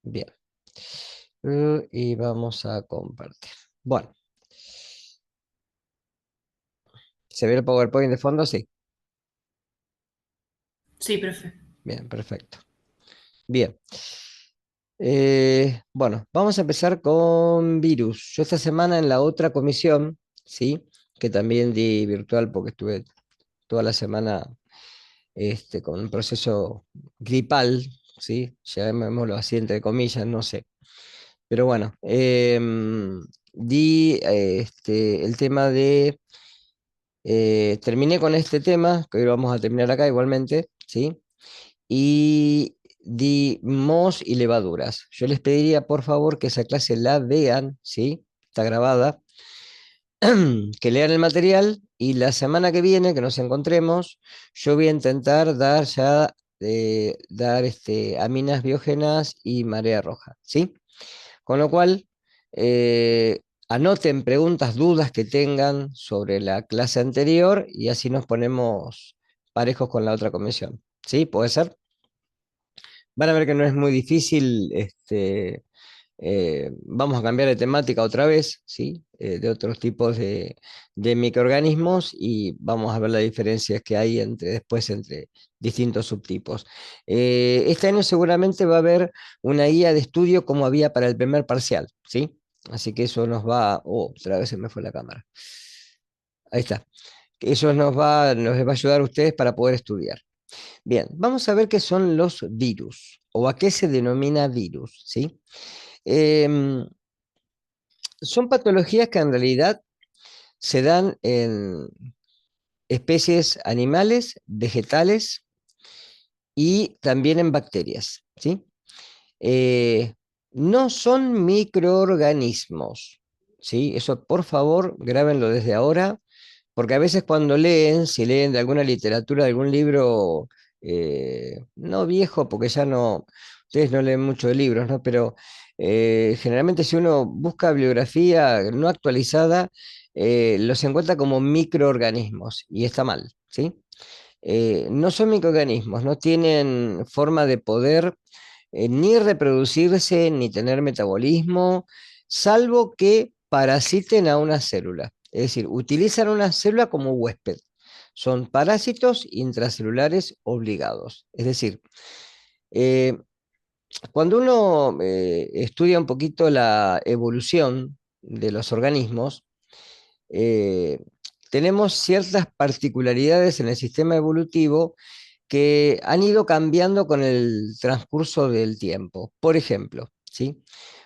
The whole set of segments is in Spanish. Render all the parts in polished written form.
Bien. Y vamos a compartir. Bueno, ¿se ve el PowerPoint de fondo? Sí. Sí, profe. Bien, perfecto. Bien. Bueno, vamos a empezar con virus. Yo esta semana en la otra comisión, ¿sí? Que también di virtual porque estuve toda la semana con un proceso gripal, ¿sí? Llamémoslo así entre comillas, no sé. Pero bueno, di el tema de terminé con este tema, que hoy lo vamos a terminar acá igualmente, ¿sí? Y di mos y levaduras. Yo les pediría, por favor, que esa clase la vean, ¿sí? Está grabada, que lean el material y la semana que viene, que nos encontremos, yo voy a intentar dar ya, dar aminas biógenas y marea roja, ¿sí? Con lo cual, anoten preguntas, dudas que tengan sobre la clase anterior y así nos ponemos parejos con la otra comisión. ¿Sí? ¿Puede ser? Van a ver que no es muy difícil. Vamos a cambiar de temática otra vez, ¿sí? De otros tipos de microorganismos y vamos a ver las diferencias que hay después entre distintos subtipos. Este año seguramente va a haber una guía de estudio como había para el primer parcial, ¿sí? Así que eso nos va... Oh, otra vez se me fue la cámara. Ahí está. Eso nos va a ayudar a ustedes para poder estudiar. Bien, vamos a ver qué son los virus o a qué se denomina virus, ¿sí? Em, Son patologías que en realidad se dan en especies animales, vegetales y también en bacterias, ¿sí? Eh, no son microorganismos, ¿sí? Eso por favor grábenlo desde ahora, porque a veces cuando leen, si leen de alguna literatura, de algún libro, no viejo, porque ya no, ustedes no leen mucho de libros, ¿no? Pero generalmente si uno busca bibliografía no actualizada, los encuentra como microorganismos y está mal, ¿sí? No son microorganismos, no tienen forma de poder ni reproducirse ni tener metabolismo, salvo que parasiten a una célula. Es decir, utilizan una célula como huésped. Son parásitos intracelulares obligados. Es decir, eh, cuando uno estudia un poquito la evolución de los organismos, eh, tenemos ciertas particularidades en el sistema evolutivo que han ido cambiando con el transcurso del tiempo. Por ejemplo, ¿sí?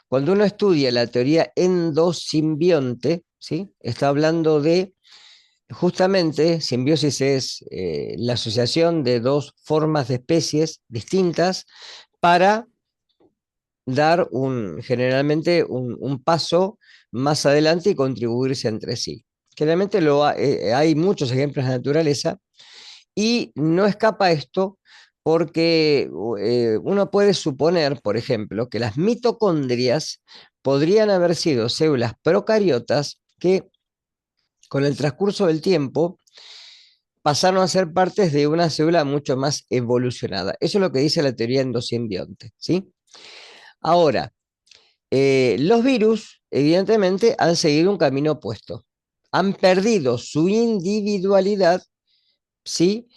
Cuando uno estudia la teoría endosimbionte, ¿sí? Está hablando de, justamente, simbiosis es la asociación de dos formas de especies distintas para dar generalmente un paso más adelante y contribuirse entre sí. Generalmente hay muchos ejemplos en la naturaleza y no escapa esto porque uno puede suponer, por ejemplo, que las mitocondrias podrían haber sido células procariotas que con el transcurso del tiempo pasaron a ser partes de una célula mucho más evolucionada. Eso es lo que dice la teoría endosimbionte, ¿sí? Ahora, los virus, evidentemente, han seguido un camino opuesto. Han perdido su individualidad, ¿sí?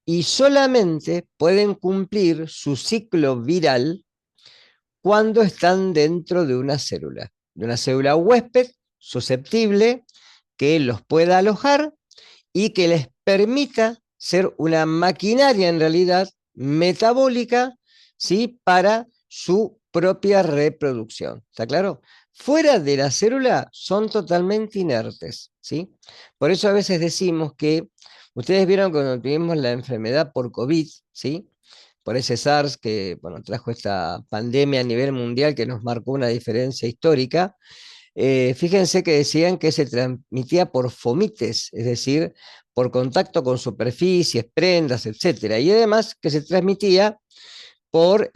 Y solamente pueden cumplir su ciclo viral cuando están dentro de una célula huésped susceptible que los pueda alojar y que les permita ser una maquinaria en realidad metabólica, ¿sí? Para su propia reproducción. ¿Está claro? Fuera de la célula son totalmente inertes, ¿sí? Por eso a veces decimos que, ustedes vieron cuando tuvimos la enfermedad por COVID, ¿sí? Por ese SARS que, bueno, trajo esta pandemia a nivel mundial que nos marcó una diferencia histórica. Fíjense que decían que se transmitía por fomites, es decir, por contacto con superficies, prendas, etcétera, y además que se transmitía por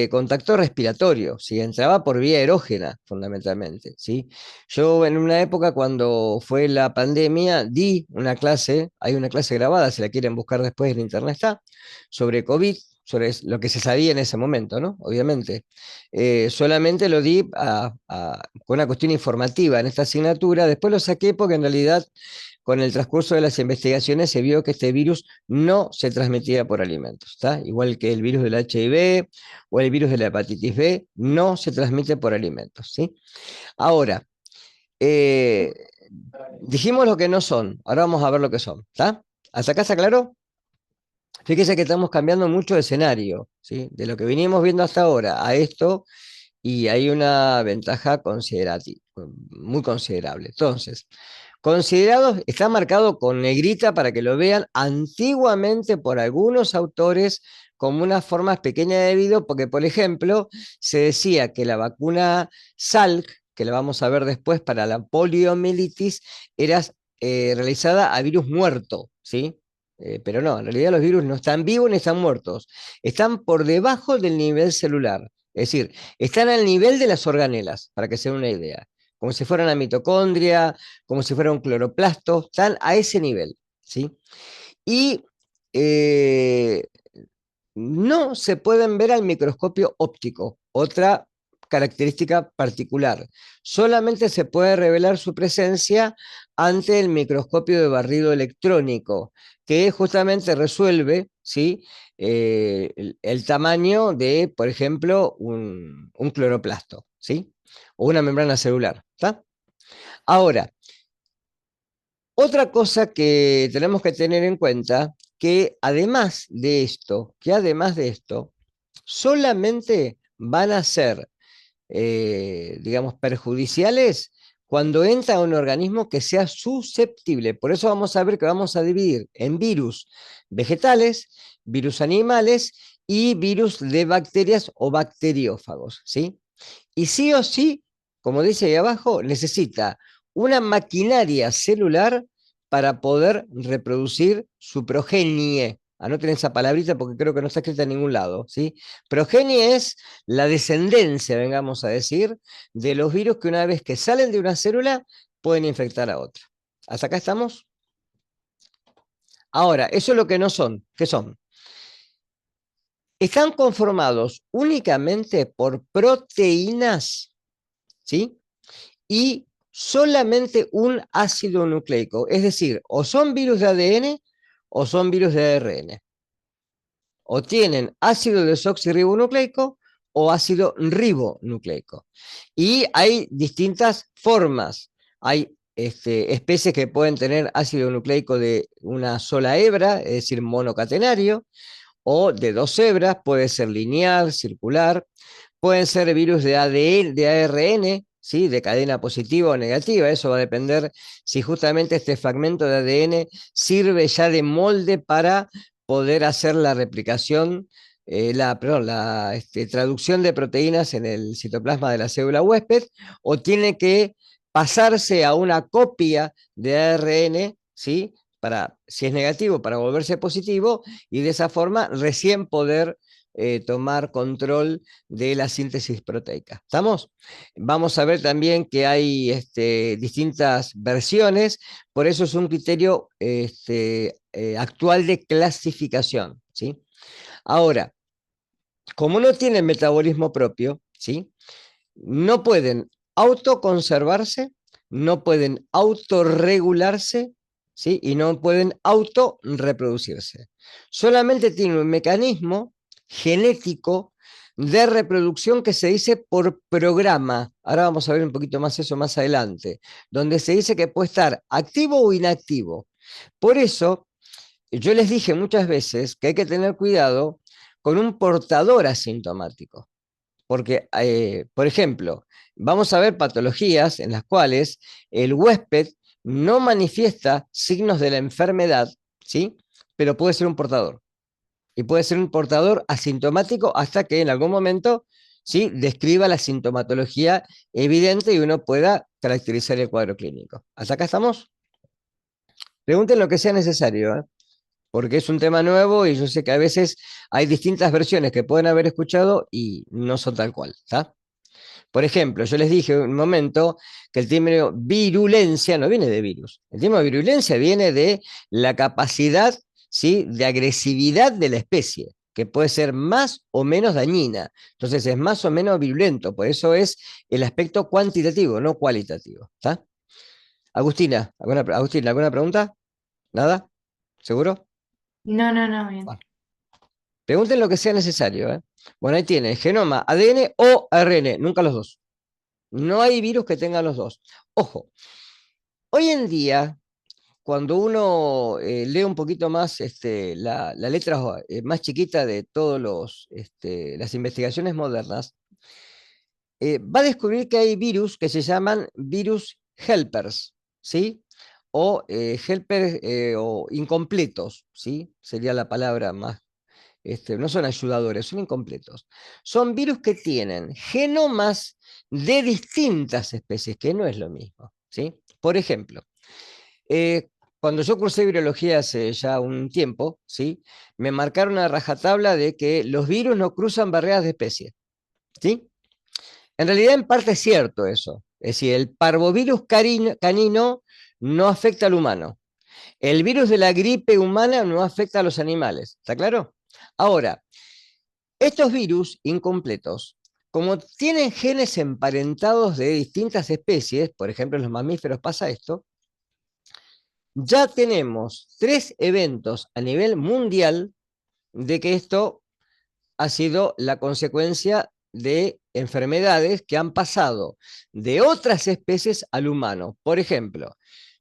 contacto respiratorio, ¿sí? Entraba por vía erógena, fundamentalmente, ¿sí? Yo en una época cuando fue la pandemia di una clase, hay una clase grabada, si la quieren buscar después en internet está, sobre COVID, sobre lo que se sabía en ese momento, ¿no? Obviamente. Solamente lo di con una cuestión informativa en esta asignatura, después lo saqué porque en realidad con el transcurso de las investigaciones se vio que este virus no se transmitía por alimentos, ¿está? Igual que el virus del HIV o el virus de la hepatitis B, no se transmite por alimentos, ¿sí? Ahora, eh, dijimos lo que no son, ahora vamos a ver lo que son, ¿está? ¿Hasta acá está claro? Fíjese que estamos cambiando mucho de escenario, ¿sí? De lo que venimos viendo hasta ahora a esto, y hay una ventaja muy considerable. Entonces, considerados, está marcado con negrita para que lo vean antiguamente por algunos autores como unas formas pequeñas de video, porque por ejemplo se decía que la vacuna Salk, que la vamos a ver después para la poliomielitis, era realizada a virus muerto, ¿sí? Pero no, en realidad los virus no están vivos ni están muertos, están por debajo del nivel celular, es decir, están al nivel de las organelas, para que se den una idea, como si fuera una mitocondria, como si fuera un cloroplasto, están a ese nivel, ¿sí? Y eh, no se pueden ver al microscopio óptico, otra característica particular. Solamente se puede revelar su presencia ante el microscopio de barrido electrónico, que justamente resuelve, ¿sí? El tamaño de, por ejemplo, un cloroplasto, ¿sí? O una membrana celular, ¿está? Ahora, otra cosa que tenemos que tener en cuenta, que además de esto, solamente van a ser, digamos, perjudiciales cuando entra un organismo que sea susceptible. Por eso vamos a ver que vamos a dividir en virus vegetales, virus animales y virus de bacterias o bacteriófagos, ¿sí? Y sí o sí, como dice ahí abajo, necesita una maquinaria celular para poder reproducir su progenie. Anoten esa palabrita porque creo que no está escrita en ningún lado, ¿sí? Progenie es la descendencia, vengamos a decir, de los virus que una vez que salen de una célula pueden infectar a otra. ¿Hasta acá estamos? Ahora, eso es lo que no son. ¿Qué son? Están conformados únicamente por proteínas, ¿sí? Y solamente un ácido nucleico. Es decir, o son virus de ADN o son virus de ARN. O tienen ácido desoxirribonucleico o ácido ribonucleico. Y hay distintas formas. Hay especies que pueden tener ácido nucleico de una sola hebra, es decir, monocatenario, o de dos hebras, puede ser lineal, circular. Pueden ser virus de ADN, de ARN, ¿sí? De cadena positiva o negativa. Eso va a depender si justamente este fragmento de ADN sirve ya de molde para poder hacer la replicación, la traducción de proteínas en el citoplasma de la célula huésped, o tiene que pasarse a una copia de ARN, ¿sí? Para, si es negativo, para volverse positivo, y de esa forma recién poder tomar control de la síntesis proteica. ¿Estamos? Vamos a ver también que hay distintas versiones, por eso es un criterio actual de clasificación, ¿sí? Ahora, como no tienen metabolismo propio, ¿sí? No pueden autoconservarse, no pueden autorregularse, ¿sí? Y no pueden autorreproducirse. Solamente tienen un mecanismo genético de reproducción que se dice por programa. Ahora vamos a ver un poquito más eso más adelante, donde se dice que puede estar activo o inactivo. Por eso, yo les dije muchas veces que hay que tener cuidado con un portador asintomático. Porque, por ejemplo, vamos a ver patologías en las cuales el huésped no manifiesta signos de la enfermedad, ¿sí? Pero puede ser un portador. Y puede ser un portador asintomático hasta que en algún momento, ¿sí? Describa la sintomatología evidente y uno pueda caracterizar el cuadro clínico. ¿Hasta acá estamos? Pregunten lo que sea necesario, ¿eh? Porque es un tema nuevo y yo sé que a veces hay distintas versiones que pueden haber escuchado y no son tal cual, ¿está? Por ejemplo, yo les dije un momento que el término virulencia no viene de virus. El término virulencia viene de la capacidad, ¿sí? De agresividad de la especie. que puede ser más o menos dañina. Entonces es más o menos virulento, por eso es el aspecto cuantitativo, no cualitativo. ¿Está? Agustina, ¿alguna pregunta? ¿Nada? ¿Seguro? No, no, no, bien. Bueno, pregunten lo que sea necesario, ¿eh? Bueno, ahí tiene, genoma, ADN o ARN, nunca los dos. No hay virus que tengan los dos. Ojo, hoy en día, cuando uno lee un poquito más la letra más chiquita de todas las investigaciones modernas, va a descubrir que hay virus que se llaman virus helpers, ¿sí? O helpers o incompletos, ¿sí? Sería la palabra más. No son ayudadores, son incompletos. Son virus que tienen genomas de distintas especies, que no es lo mismo, ¿sí? Por ejemplo, eh, cuando yo cursé virología hace ya un tiempo, ¿sí? Me marcaron a rajatabla de que los virus no cruzan barreras de especies, ¿sí? En realidad, en parte es cierto eso. Es decir, el parvovirus canino no afecta al humano. El virus de la gripe humana no afecta a los animales. ¿Está claro? Ahora, estos virus incompletos, como tienen genes emparentados de distintas especies, por ejemplo, en los mamíferos pasa esto, ya tenemos 3 eventos a nivel mundial de que esto ha sido la consecuencia de enfermedades que han pasado de otras especies al humano. Por ejemplo,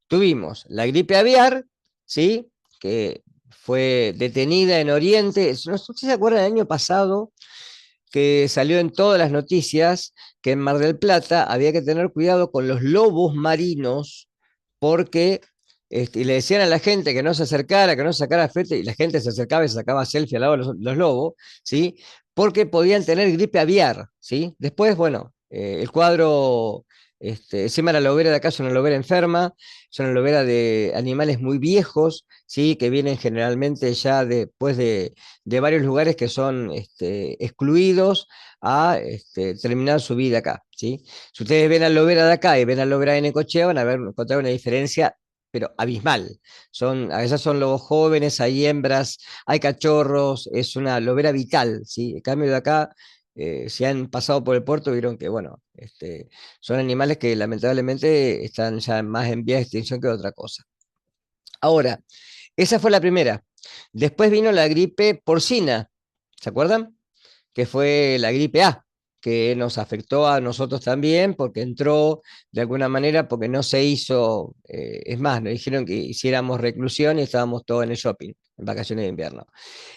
tuvimos la gripe aviar, ¿sí? Que fue detenida en Oriente. No sé si se acuerdan el año pasado que salió en todas las noticias que en Mar del Plata había que tener cuidado con los lobos marinos porque y le decían a la gente que no se acercara, que no sacara fotos, y la gente se acercaba y se sacaba selfie al lado de los lobos, ¿sí? Porque podían tener gripe aviar, ¿sí? Después, bueno, el cuadro, encima la lobera de acá es una lobera enferma, es una lobera de animales muy viejos, ¿sí? Que vienen generalmente ya después de varios lugares que son excluidos a terminar su vida acá, ¿sí? Si ustedes ven a lobera de acá y ven a lobera de Necochea, van a encontrar una diferencia pero abismal. A veces son lobos jóvenes, hay hembras, hay cachorros, es una lobera vital, ¿sí? En cambio de acá, si han pasado por el puerto, vieron que, bueno, son animales que lamentablemente están ya más en vía de extinción que otra cosa. Ahora, esa fue la primera. Después vino la gripe porcina, ¿se acuerdan? Que fue la gripe A, que nos afectó a nosotros también porque entró de alguna manera, porque no se hizo, es más, nos dijeron que hiciéramos reclusión y estábamos todos en el shopping, en vacaciones de invierno.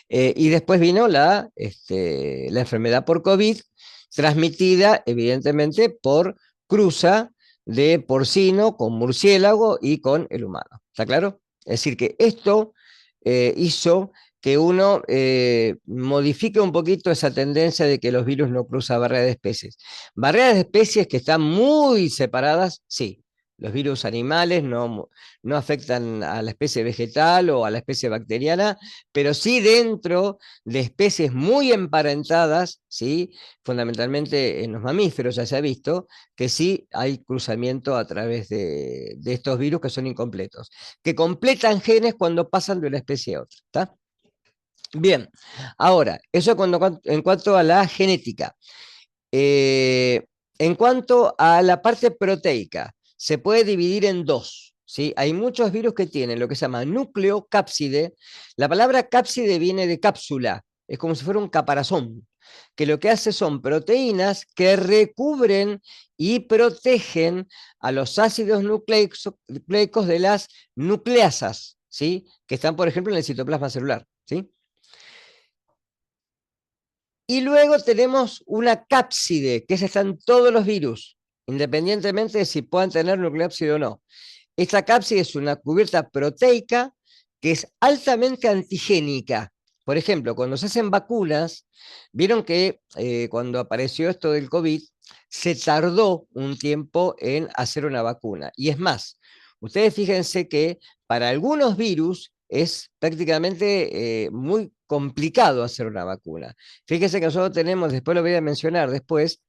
Y después vino la enfermedad por COVID, transmitida evidentemente por cruza de porcino con murciélago y con el humano. ¿Está claro? Es decir, que esto hizo que uno modifique un poquito esa tendencia de que los virus no cruzan barreras de especies. Barreras de especies que están muy separadas, sí. Los virus animales no afectan a la especie vegetal o a la especie bacteriana, pero sí dentro de especies muy emparentadas, ¿sí? Fundamentalmente en los mamíferos ya se ha visto que sí hay cruzamiento a través de estos virus que son incompletos, que completan genes cuando pasan de una especie a otra. ¿Está? Bien, ahora, eso en cuanto a la genética. Eh, en cuanto a la parte proteica, se puede dividir en dos. ¿Sí? Hay muchos virus que tienen lo que se llama núcleo cápside. La palabra cápside viene de cápsula, es como si fuera un caparazón, que lo que hace son proteínas que recubren y protegen a los ácidos nucleicos de las nucleasas, ¿sí? Que están, por ejemplo, en el citoplasma celular. ¿Sí? Y luego tenemos una cápside, que esa está en todos los virus, independientemente de si puedan tener nucleópsido o no. Esta cápside es una cubierta proteica que es altamente antigénica. Por ejemplo, cuando se hacen vacunas, vieron que cuando apareció esto del COVID, se tardó un tiempo en hacer una vacuna. Y es más, ustedes fíjense que para algunos virus es prácticamente muy complicado hacer una vacuna. Fíjense que nosotros tenemos, después lo voy a mencionar después,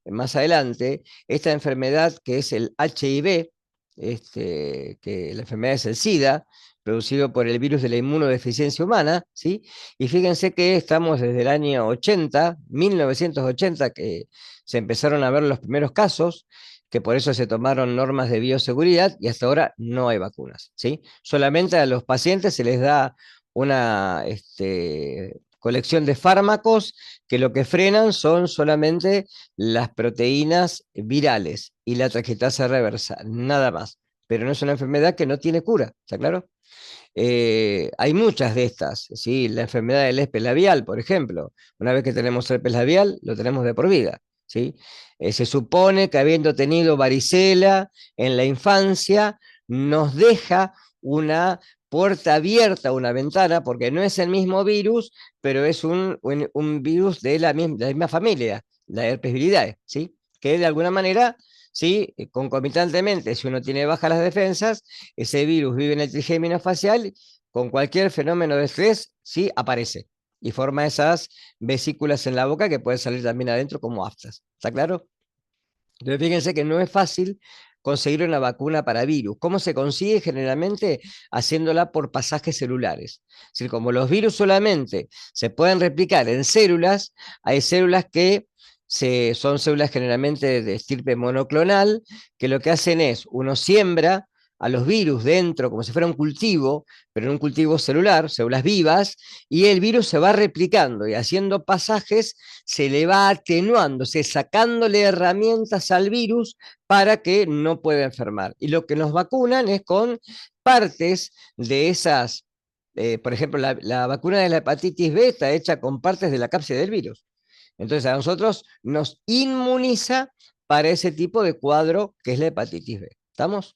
más adelante, esta enfermedad que es el HIV, que la enfermedad es el SIDA, producido por el virus de la inmunodeficiencia humana, ¿sí? Y fíjense que estamos desde el año 80, 1980, que se empezaron a ver los primeros casos, que por eso se tomaron normas de bioseguridad y hasta ahora no hay vacunas, ¿sí? Solamente a los pacientes se les da una colección de fármacos que lo que frenan son solamente las proteínas virales y la transcriptasa reversa, nada más. Pero no es una enfermedad que no tiene cura, ¿está claro? Hay muchas de estas, ¿sí? La enfermedad del herpes labial, por ejemplo. Una vez que tenemos herpes labial, lo tenemos de por vida, ¿sí? Se supone que habiendo tenido varicela en la infancia, nos deja una puerta abierta, una ventana, porque no es el mismo virus, pero es un virus de la misma familia, la herpes viridae, ¿sí? Que de alguna manera, ¿sí? Concomitantemente, si uno tiene bajas las defensas, ese virus vive en el trigémino facial, con cualquier fenómeno de estrés, sí aparece y forma esas vesículas en la boca que pueden salir también adentro como aftas. ¿Está claro? Entonces fíjense que no es fácil conseguir una vacuna para virus. ¿Cómo se consigue? Generalmente haciéndola por pasajes celulares. Es decir, como los virus solamente se pueden replicar en células, hay células que son células generalmente de estirpe monoclonal, que lo que hacen es, uno siembra a los virus dentro como si fuera un cultivo, pero en un cultivo celular, células vivas, y el virus se va replicando y haciendo pasajes se le va atenuando, sacándole herramientas al virus para que no pueda enfermar. Y lo que nos vacunan es con partes de esas, por ejemplo, la vacuna de la hepatitis B está hecha con partes de la cápside del virus. Entonces a nosotros nos inmuniza para ese tipo de cuadro que es la hepatitis B. ¿Estamos?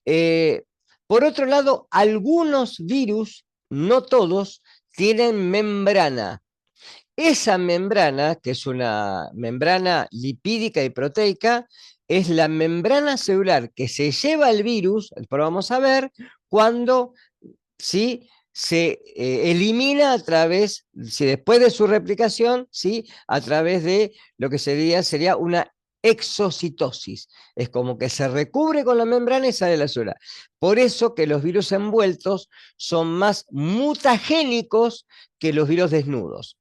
Eh, por otro lado, algunos virus, no todos, tienen membrana. Esa membrana, que es una membrana lipídica y proteica, es la membrana celular que se lleva el virus, después vamos a ver, cuando ¿sí? Se elimina a través, si después de su replicación, ¿sí? A través de lo que sería una exocitosis. Es como que se recubre con la membrana y sale la célula. Por eso que los virus envueltos son más mutagénicos que los virus desnudos.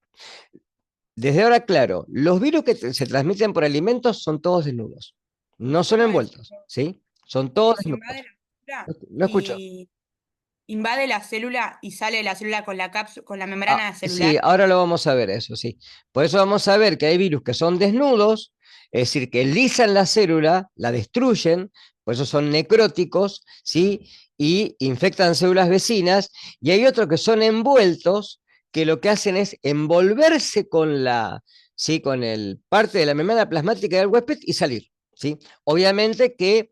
Desde ahora, claro, los virus que se transmiten por alimentos son todos desnudos. No son ¿Cómo es? envueltos, ¿sí? Son todos Tipo, invade desnudos. la célula No escucho. y invade la célula y sale de la célula con la con la membrana Sí, celular. ahora lo vamos a ver eso, sí. Por eso vamos a ver que hay virus que son desnudos, es decir, que lisan la célula, la destruyen, por eso son necróticos, ¿sí? Y infectan células vecinas, y hay otros que son envueltos, que lo que hacen es envolverse con ¿sí? Con el parte de la membrana plasmática del huésped y salir, ¿sí? Obviamente que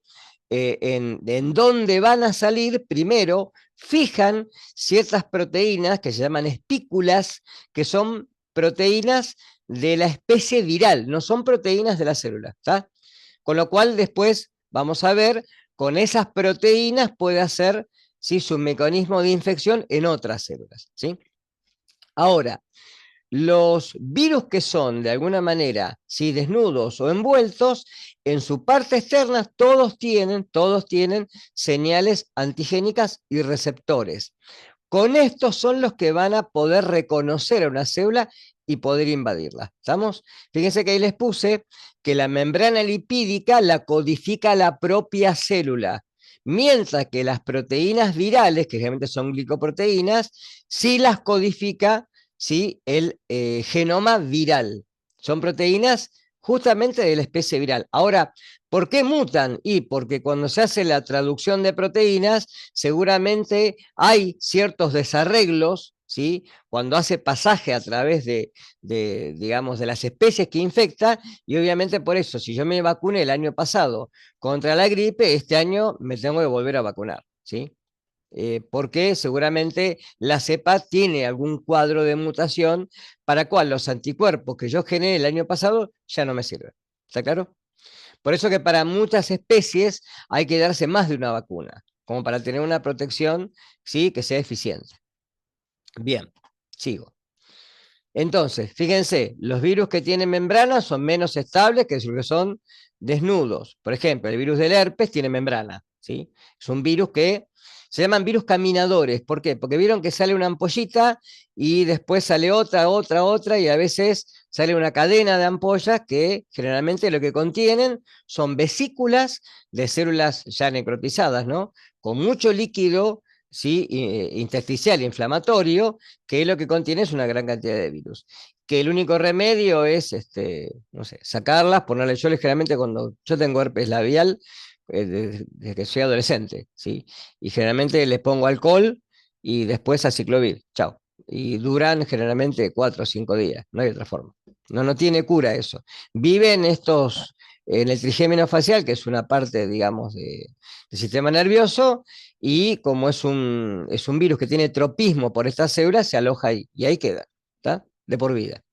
en dónde van a salir, primero fijan ciertas proteínas que se llaman espículas, que son proteínas de la especie viral, no son proteínas de la célula, ¿está? Con lo cual después vamos a ver, con esas proteínas puede hacer, ¿sí? Su mecanismo de infección en otras células, ¿sí? Ahora, los virus que son de alguna manera, ¿sí? Desnudos o envueltos, en su parte externa todos tienen señales antigénicas y receptores. Con estos son los que van a poder reconocer a una célula y poder invadirla. ¿Estamos? Fíjense que ahí les puse que la membrana lipídica la codifica la propia célula, mientras que las proteínas virales, que generalmente son glicoproteínas, sí las codifica, ¿sí? El genoma viral. Son proteínas justamente de la especie viral. Ahora, ¿por qué mutan? Y porque cuando se hace la traducción de proteínas, seguramente hay ciertos desarreglos, ¿sí? Cuando hace pasaje a través digamos, de las especies que infecta, y obviamente por eso, si yo me vacuné el año pasado contra la gripe, este año me tengo que volver a vacunar, ¿sí? Porque seguramente la cepa tiene algún cuadro de mutación para cual los anticuerpos que yo generé el año pasado ya no me sirven. ¿Está claro? Por eso que para muchas especies hay que darse más de una vacuna, como para tener una protección, ¿sí? Que sea eficiente. Bien, sigo. Entonces, fíjense, los virus que tienen membrana son menos estables que los que son desnudos. Por ejemplo, el virus del herpes tiene membrana, ¿sí? Es un virus que Se llaman virus caminadores. ¿Por qué? Porque vieron que sale una ampollita y después sale otra, y a veces sale una cadena de ampollas que generalmente lo que contienen son vesículas de células ya necrotizadas, ¿no? Con mucho líquido, ¿sí? Intersticial inflamatorio, que lo que contiene es una gran cantidad de virus. Que el único remedio es, no sé, sacarlas, ponerle, yo generalmente cuando yo tengo herpes labial, desde que soy adolescente, ¿sí? Y generalmente les pongo alcohol y después aciclovir, chao. Y duran generalmente 4 o 5 días, no hay otra forma. No, no tiene cura eso. Viven estos, en el trigémino facial, que es una parte, digamos, del sistema nervioso, y como es un virus que tiene tropismo por estas células, se aloja ahí, y ahí queda, ¿está? De por vida.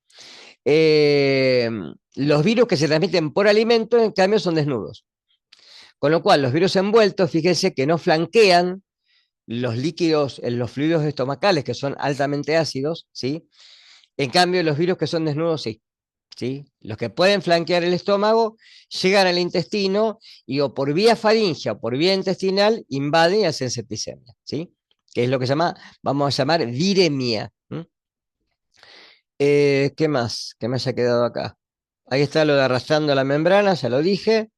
Eh, los virus que se transmiten por alimento, en cambio, son desnudos. Con lo cual, los virus envueltos, fíjense que no flanquean los líquidos, los fluidos estomacales, que son altamente ácidos, ¿sí? En cambio, los virus que son desnudos, sí. ¿Sí? Los que pueden flanquear el estómago llegan al intestino y o por vía faríngea o por vía intestinal invaden y hacen septicemia, ¿sí? Que es lo que vamos a llamar viremia. ¿Qué más? Que me haya quedado acá. Ahí está lo de arrastrando la membrana, ya lo dije.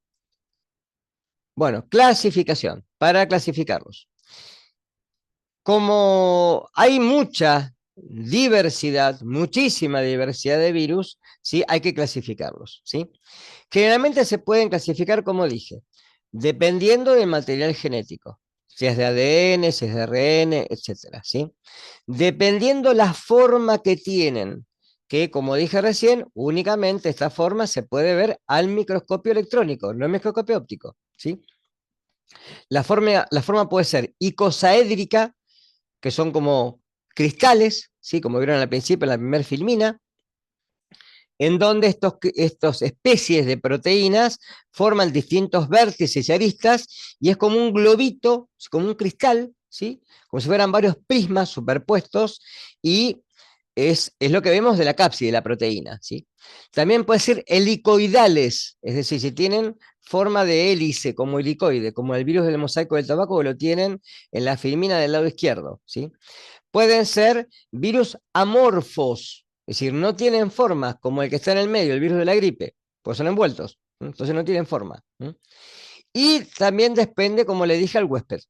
Bueno, clasificación, para clasificarlos. Como hay mucha diversidad, muchísima diversidad de virus, ¿sí? Hay que clasificarlos, ¿sí? Generalmente se pueden clasificar, como dije, dependiendo del material genético, si es de ADN, si es de ARN, etcétera, ¿sí? Dependiendo la forma que tienen, que como dije recién, únicamente esta forma se puede ver al microscopio electrónico, no al microscopio óptico, ¿sí? La forma puede ser icosaédrica, que son como cristales, ¿sí? Como vieron al principio en la primera filmina, en donde estos especies de proteínas forman distintos vértices y aristas, y es como un globito, como un cristal, ¿sí? Como si fueran varios prismas superpuestos, y es lo que vemos de la cápside de la proteína, ¿sí? También puede ser helicoidales, es decir, si tienen forma de hélice, como helicoide, como el virus del mosaico del tabaco, que lo tienen en la filmina del lado izquierdo, ¿sí? Pueden ser virus amorfos, es decir, no tienen formas como el que está en el medio, el virus de la gripe, pues son envueltos, entonces no tienen forma. Y también depende, como le dije, al huésped.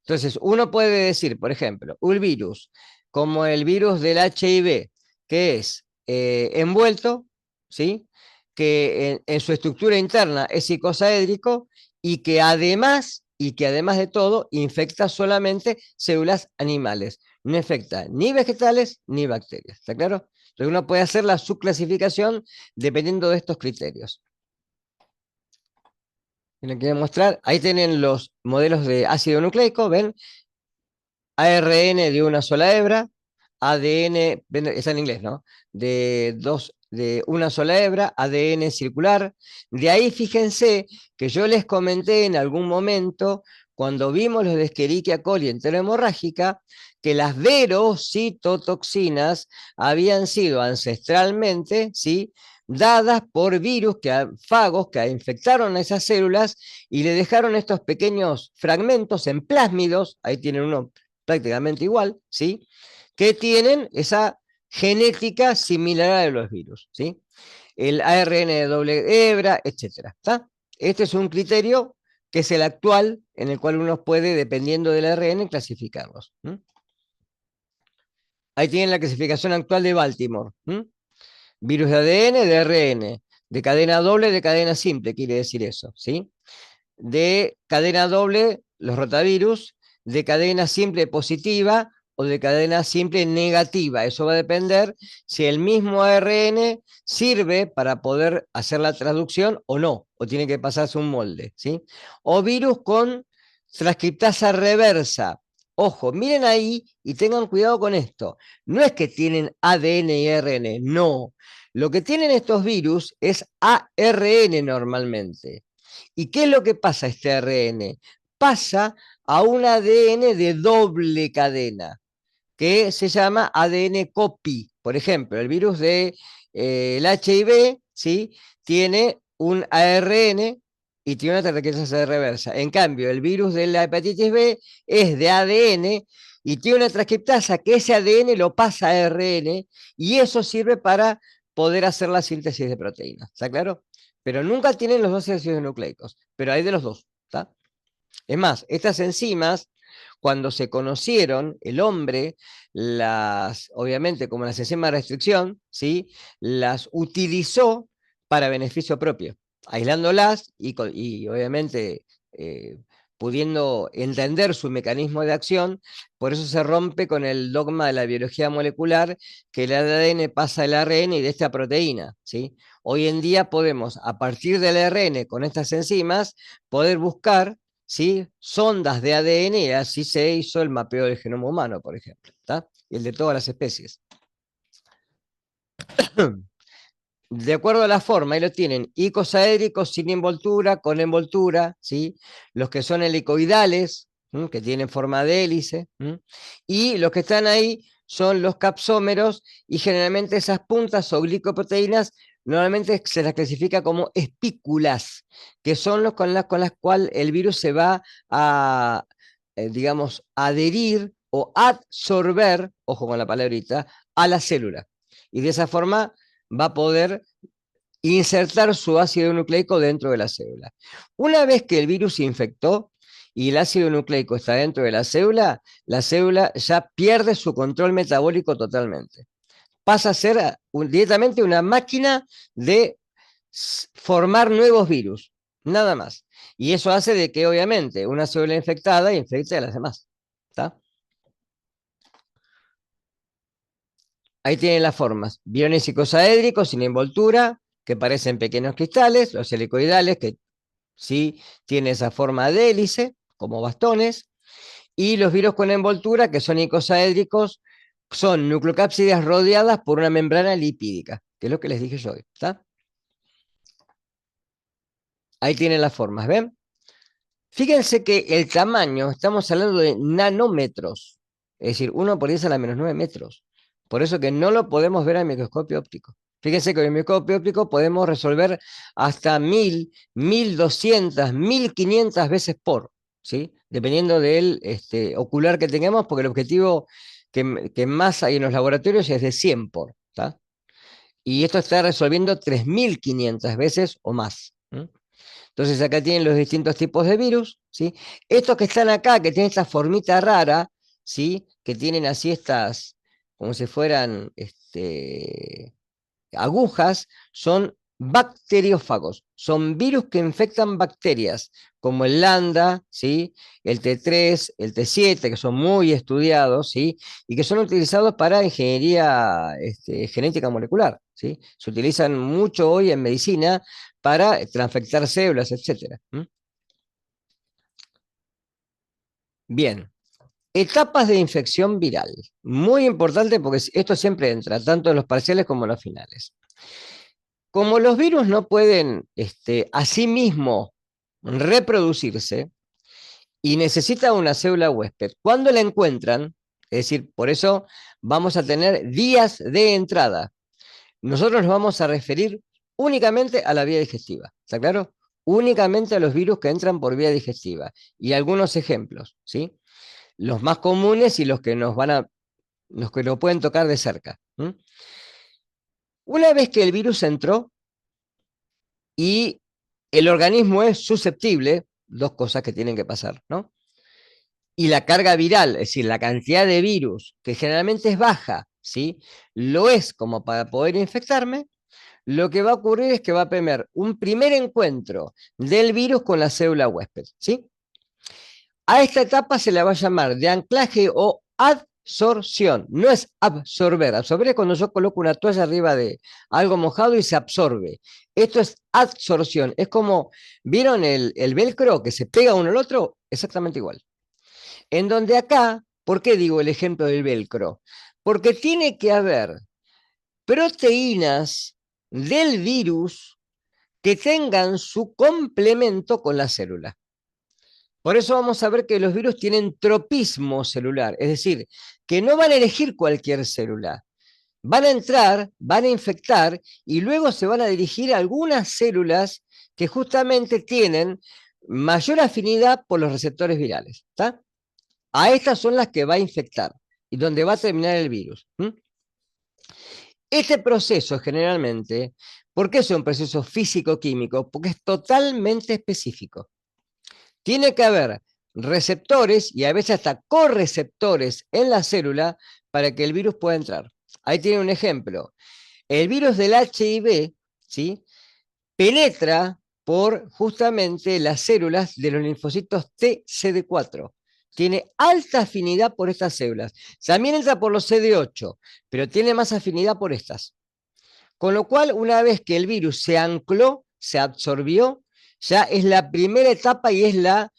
Entonces, uno puede decir, por ejemplo, un virus como el virus del HIV, que es envuelto, ¿sí? Que en su estructura interna es icosaédrico y que además de todo infecta solamente células animales. No infecta ni vegetales ni bacterias. ¿Está claro? Entonces uno puede hacer la subclasificación dependiendo de estos criterios. Les quiero mostrar, ahí tienen los modelos de ácido nucleico, ven, ARN de una sola hebra, ADN, está en inglés, ¿no? De una sola hebra, ADN circular. De ahí fíjense que yo les comenté en algún momento, cuando vimos los de Escherichia coli enterohemorrágica, que las verocitotoxinas habían sido ancestralmente, ¿sí? Dadas por virus, fagos que infectaron a esas células y le dejaron estos pequeños fragmentos en plásmidos, ahí tienen uno prácticamente igual, ¿sí? Que tienen esa genética similar a la de los virus, ¿sí? El ARN de doble hebra, etcétera, ¿está? Este es un criterio que es el actual, en el cual uno puede, dependiendo del ARN, clasificarlos. Ahí tienen la clasificación actual de Baltimore. Virus de ADN, de ARN, de cadena doble, de cadena simple, quiere decir eso, ¿sí? De cadena doble, los rotavirus, de cadena simple positiva o de cadena simple negativa. Eso va a depender si el mismo ARN sirve para poder hacer la traducción o no, o tiene que pasarse un molde, ¿sí? O virus con transcriptasa reversa. Ojo, miren ahí y tengan cuidado con esto. No es que tienen ADN y ARN, no. Lo que tienen estos virus es ARN normalmente. ¿Y qué es lo que pasa a este ARN? Pasa a un ADN de doble cadena, que se llama ADN copy. Por ejemplo, el virus de el HIV, ¿sí? Tiene un ARN y tiene una transcriptasa reversa. En cambio, el virus de la hepatitis B es de ADN y tiene una transcriptasa que ese ADN lo pasa a ARN y eso sirve para poder hacer la síntesis de proteínas. ¿Está claro? Pero nunca tienen los dos ácidos nucleicos, pero hay de los dos. ¿Está? Es más, estas enzimas, cuando se conocieron, el hombre, obviamente como las enzimas de restricción, ¿sí? Las utilizó para beneficio propio, aislándolas y obviamente eh, pudiendo entender su mecanismo de acción. Por eso se rompe con el dogma de la biología molecular, que el ADN pasa al ARN y de esta proteína, ¿sí? Hoy en día podemos, a partir del ARN, con estas enzimas, poder buscar, ¿sí? Sondas de ADN y así se hizo el mapeo del genoma humano, por ejemplo, ¿tá? Y el de todas las especies. De acuerdo a la forma, ahí lo tienen, icosaédricos sin envoltura, con envoltura, ¿sí? Los que son helicoidales, que tienen forma de hélice, y los que están ahí son los capsómeros, y generalmente esas puntas o glicoproteínas normalmente se las clasifica como espículas, que son los con las cuales el virus se va a, digamos, adherir o absorber, ojo con la palabrita, a la célula. Y de esa forma va a poder insertar su ácido nucleico dentro de la célula. Una vez que el virus se infectó y el ácido nucleico está dentro de la célula ya pierde su control metabólico totalmente. Pasa a ser directamente una máquina de formar nuevos virus, nada más. Y eso hace de que obviamente una célula infectada infecte a las demás. ¿Está? Ahí tienen las formas. Viriones icosaédricos sin envoltura, que parecen pequeños cristales, los helicoidales, que sí tienen esa forma de hélice, como bastones, y los virus con envoltura, que son icosaédricos, son nucleocápsides rodeadas por una membrana lipídica, que es lo que les dije yo hoy. ¿Está? Ahí tienen las formas, ¿ven? Fíjense que el tamaño, estamos hablando de nanómetros, es decir, 1 por 10 a la menos 9 metros. Por eso que no lo podemos ver al microscopio óptico. Fíjense que con el microscopio óptico podemos resolver hasta 1000, 1200, 1500 veces por, ¿sí? Dependiendo del ocular que tengamos, porque el objetivo que más hay en los laboratorios es de 100 por, ¿tá? Y esto está resolviendo 3500 veces o más. Entonces acá tienen los distintos tipos de virus, ¿sí? Estos que están acá, que tienen esta formita rara, ¿sí? Que tienen así estas, como si fueran agujas, son bacteriófagos, son virus que infectan bacterias, como el lambda, ¿sí? El T3, el T7, que son muy estudiados, ¿sí? Y que son utilizados para ingeniería genética molecular, ¿sí? Se utilizan mucho hoy en medicina para transfectar células, etc. Bien, etapas de infección viral. Muy importante porque esto siempre entra, tanto en los parciales como en los finales. Como los virus no pueden a sí mismos reproducirse y necesitan una célula huésped, cuando la encuentran, es decir, por eso vamos a tener días de entrada. Nosotros nos vamos a referir únicamente a la vía digestiva, ¿está claro? Únicamente a los virus que entran por vía digestiva. Y algunos ejemplos, ¿sí? Los más comunes y los que nos pueden tocar de cerca. Una vez que el virus entró, y el organismo es susceptible, dos cosas que tienen que pasar, ¿no? Y la carga viral, es decir, la cantidad de virus, que generalmente es baja, ¿sí? Lo es como para poder infectarme. Lo que va a ocurrir es que va a tener un primer encuentro del virus con la célula huésped, ¿sí? A esta etapa se la va a llamar de anclaje o absorción, no es absorber. Absorber es cuando yo coloco una toalla arriba de algo mojado y se absorbe. Esto es absorción. Es como, ¿vieron el velcro que se pega uno al otro? Exactamente igual. En donde acá, ¿por qué digo el ejemplo del velcro? Porque tiene que haber proteínas del virus que tengan su complemento con la célula. Por eso vamos a ver que los virus tienen tropismo celular, es decir, que no van a elegir cualquier célula. van a entrar, van a infectar y luego se van a dirigir a algunas células que justamente tienen mayor afinidad por los receptores virales. ¿Está? A estas son las que va a infectar y donde va a terminar el virus. Este proceso generalmente, ¿por qué es un proceso físico-químico? Porque es totalmente específico. Tiene que haber receptores y a veces hasta correceptores en la célula para que el virus pueda entrar. Ahí tiene un ejemplo. El virus del HIV, ¿sí?, penetra por justamente las células de los linfocitos TCD4. Tiene alta afinidad por estas células. También entra por los CD8, pero tiene más afinidad por estas. Con lo cual, una vez que el virus se ancló, se absorbió, ya es la primera etapa y es la,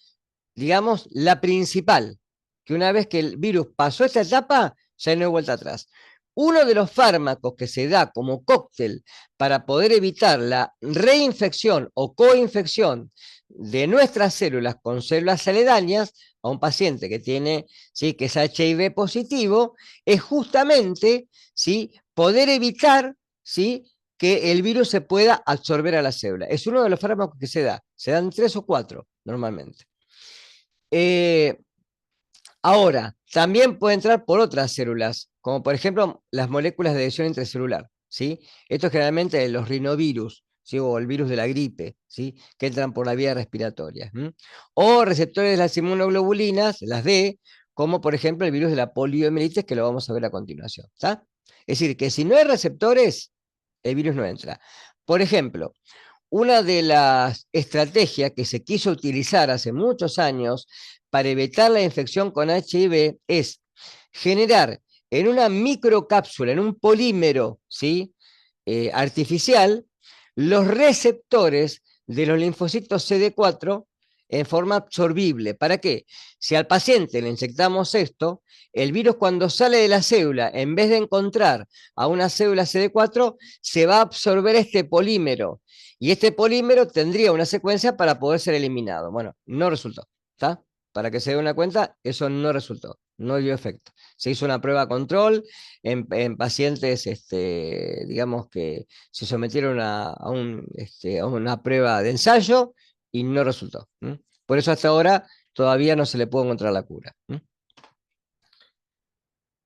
digamos, la principal. Que una vez que el virus pasó esta etapa, ya no hay vuelta atrás. Uno de los fármacos que se da como cóctel para poder evitar la reinfección o coinfección de nuestras células con células aledañas a un paciente que tiene, ¿sí?, que es HIV positivo, es justamente, ¿sí?, poder evitar, ¿sí?, que el virus se pueda absorber a la célula. Es uno de los fármacos que se da. Se dan 3 o 4 normalmente. Ahora, también puede entrar por otras células, como por ejemplo las moléculas de adhesión intracelular, ¿sí? Esto es generalmente los rinovirus, ¿sí?, o el virus de la gripe, ¿sí?, que entran por la vía respiratoria. O receptores de las inmunoglobulinas, las D, como por ejemplo el virus de la poliomielitis, que lo vamos a ver a continuación. ¿Está? Es decir, que si no hay receptores, el virus no entra. Por ejemplo, una de las estrategias que se quiso utilizar hace muchos años para evitar la infección con HIV es generar en una microcápsula, en un polímero, ¿sí?, artificial, los receptores de los linfocitos CD4 en forma absorbible. ¿Para qué? Si al paciente le inyectamos esto, el virus cuando sale de la célula, en vez de encontrar a una célula CD4, se va a absorber este polímero. Y este polímero tendría una secuencia para poder ser eliminado. Bueno, no resultó. ¿Está? Para que se dé una cuenta, eso no resultó, no dio efecto. Se hizo una prueba control en pacientes, digamos, que se sometieron a una prueba de ensayo y no resultó. Por eso hasta ahora todavía no se le puede encontrar la cura.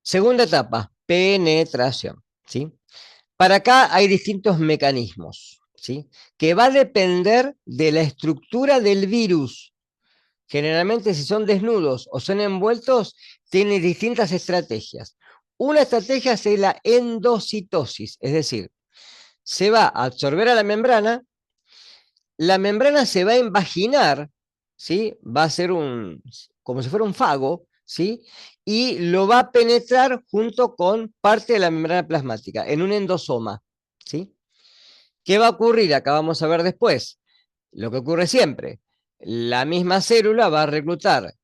Segunda etapa, penetración. ¿Sí? Para acá hay distintos mecanismos, ¿sí?, que va a depender de la estructura del virus. Generalmente, si son desnudos o son envueltos, tienen distintas estrategias. Una estrategia es la endocitosis, es decir, se va a absorber a la membrana se va a invaginar, ¿sí?, va a ser como si fuera un fago, ¿sí?, y lo va a penetrar junto con parte de la membrana plasmática, en un endosoma, ¿sí? ¿Qué va a ocurrir? Acá vamos a ver después. Lo que ocurre siempre. La misma célula va a reclutar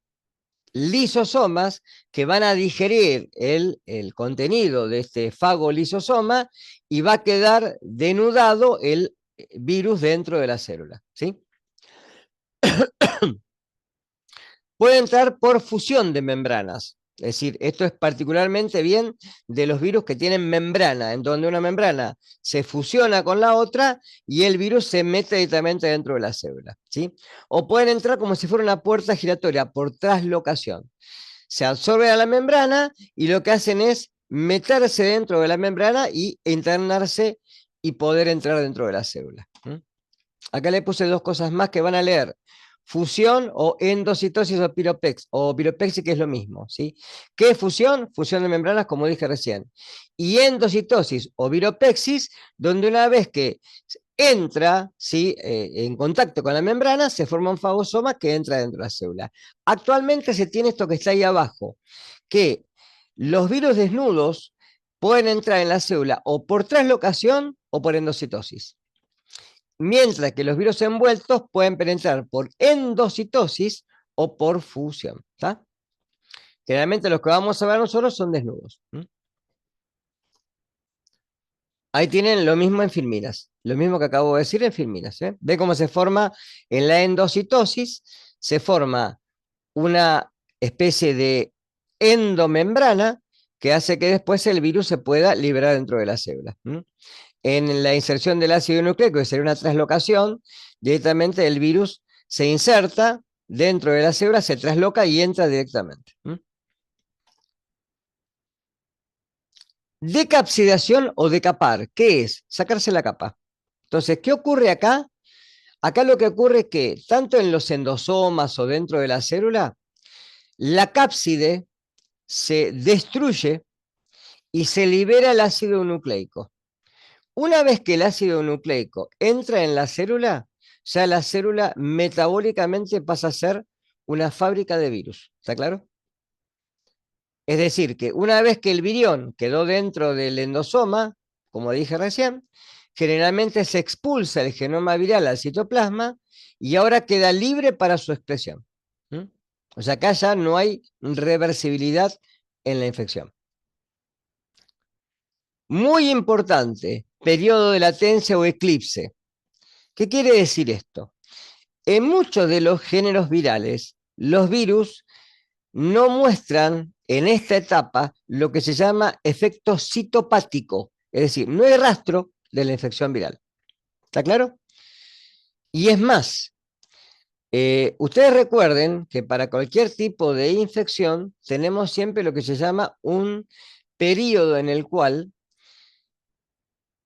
lisosomas que van a digerir el contenido de este fago lisosoma y va a quedar denudado el virus dentro de la célula, ¿sí? Puede entrar por fusión de membranas. Es decir, esto es particularmente bien de los virus que tienen membrana, en donde una membrana se fusiona con la otra y el virus se mete directamente dentro de la célula, ¿sí? O pueden entrar como si fuera una puerta giratoria, por traslocación. Se absorbe a la membrana y lo que hacen es meterse dentro de la membrana y internarse y poder entrar dentro de la célula. Acá le puse dos cosas más que van a leer. Fusión o endocitosis o piropexis, que es lo mismo, ¿sí? ¿Qué es fusión? Fusión de membranas, como dije recién. Y endocitosis o viropexis, donde una vez que entra, ¿sí?, en contacto con la membrana, se forma un fagosoma que entra dentro de la célula. Actualmente se tiene esto que está ahí abajo, que los virus desnudos pueden entrar en la célula o por traslocación o por endocitosis. Mientras que los virus envueltos pueden penetrar por endocitosis o por fusión. ¿Está? Generalmente los que vamos a ver nosotros son desnudos. Ahí tienen lo mismo en filminas, lo mismo que acabo de decir en filminas. ¿Ve cómo se forma en la endocitosis? Se forma una especie de endomembrana que hace que después el virus se pueda liberar dentro de la célula. En la inserción del ácido nucleico, que sería una translocación, directamente el virus se inserta dentro de la célula, se trasloca y entra directamente. Decapsidación o decapar, ¿qué es? Sacarse la capa. Entonces, ¿qué ocurre acá? Acá lo que ocurre es que tanto en los endosomas o dentro de la célula, la cápside se destruye y se libera el ácido nucleico. Una vez que el ácido nucleico entra en la célula, ya la célula metabólicamente pasa a ser una fábrica de virus. ¿Está claro? Es decir, que una vez que el virión quedó dentro del endosoma, como dije recién, generalmente se expulsa el genoma viral al citoplasma y ahora queda libre para su expresión. O sea, acá ya no hay reversibilidad en la infección. Muy importante, periodo de latencia o eclipse. ¿Qué quiere decir esto? En muchos de los géneros virales, los virus no muestran en esta etapa lo que se llama efecto citopático, es decir, no hay rastro de la infección viral. ¿Está claro? Y es más, ustedes recuerden que para cualquier tipo de infección tenemos siempre lo que se llama un periodo en el cual,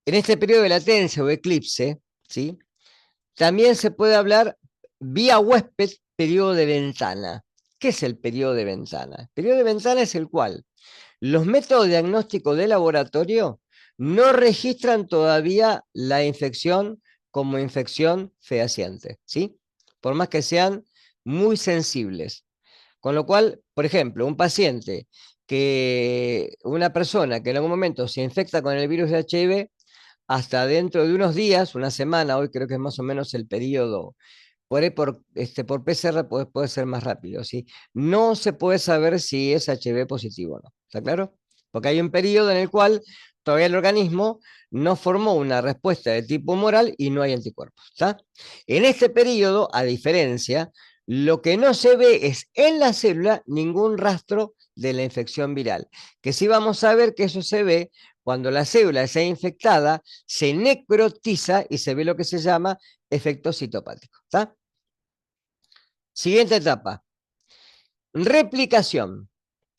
en este periodo de latencia o eclipse, ¿sí? También se puede hablar vía huésped, periodo de ventana. ¿Qué es el periodo de ventana? El periodo de ventana es el cual los métodos de diagnóstico de laboratorio no registran todavía la infección como infección fehaciente, ¿sí? Por más que sean muy sensibles. Con lo cual, por ejemplo, una persona que en algún momento se infecta con el virus de HIV, hasta dentro de unos días, una semana, hoy creo que es más o menos el periodo, por PCR puede ser más rápido, ¿sí? No se puede saber si es HIV positivo o no, ¿está claro? Porque hay un periodo en el cual todavía el organismo no formó una respuesta de tipo humoral y no hay anticuerpos, ¿está? En este periodo, a diferencia, lo que no se ve es en la célula ningún rastro de la infección viral, que sí vamos a ver que eso se ve cuando la célula sea infectada, se necrotiza y se ve lo que se llama efecto citopático. ¿Está? Siguiente etapa. Replicación.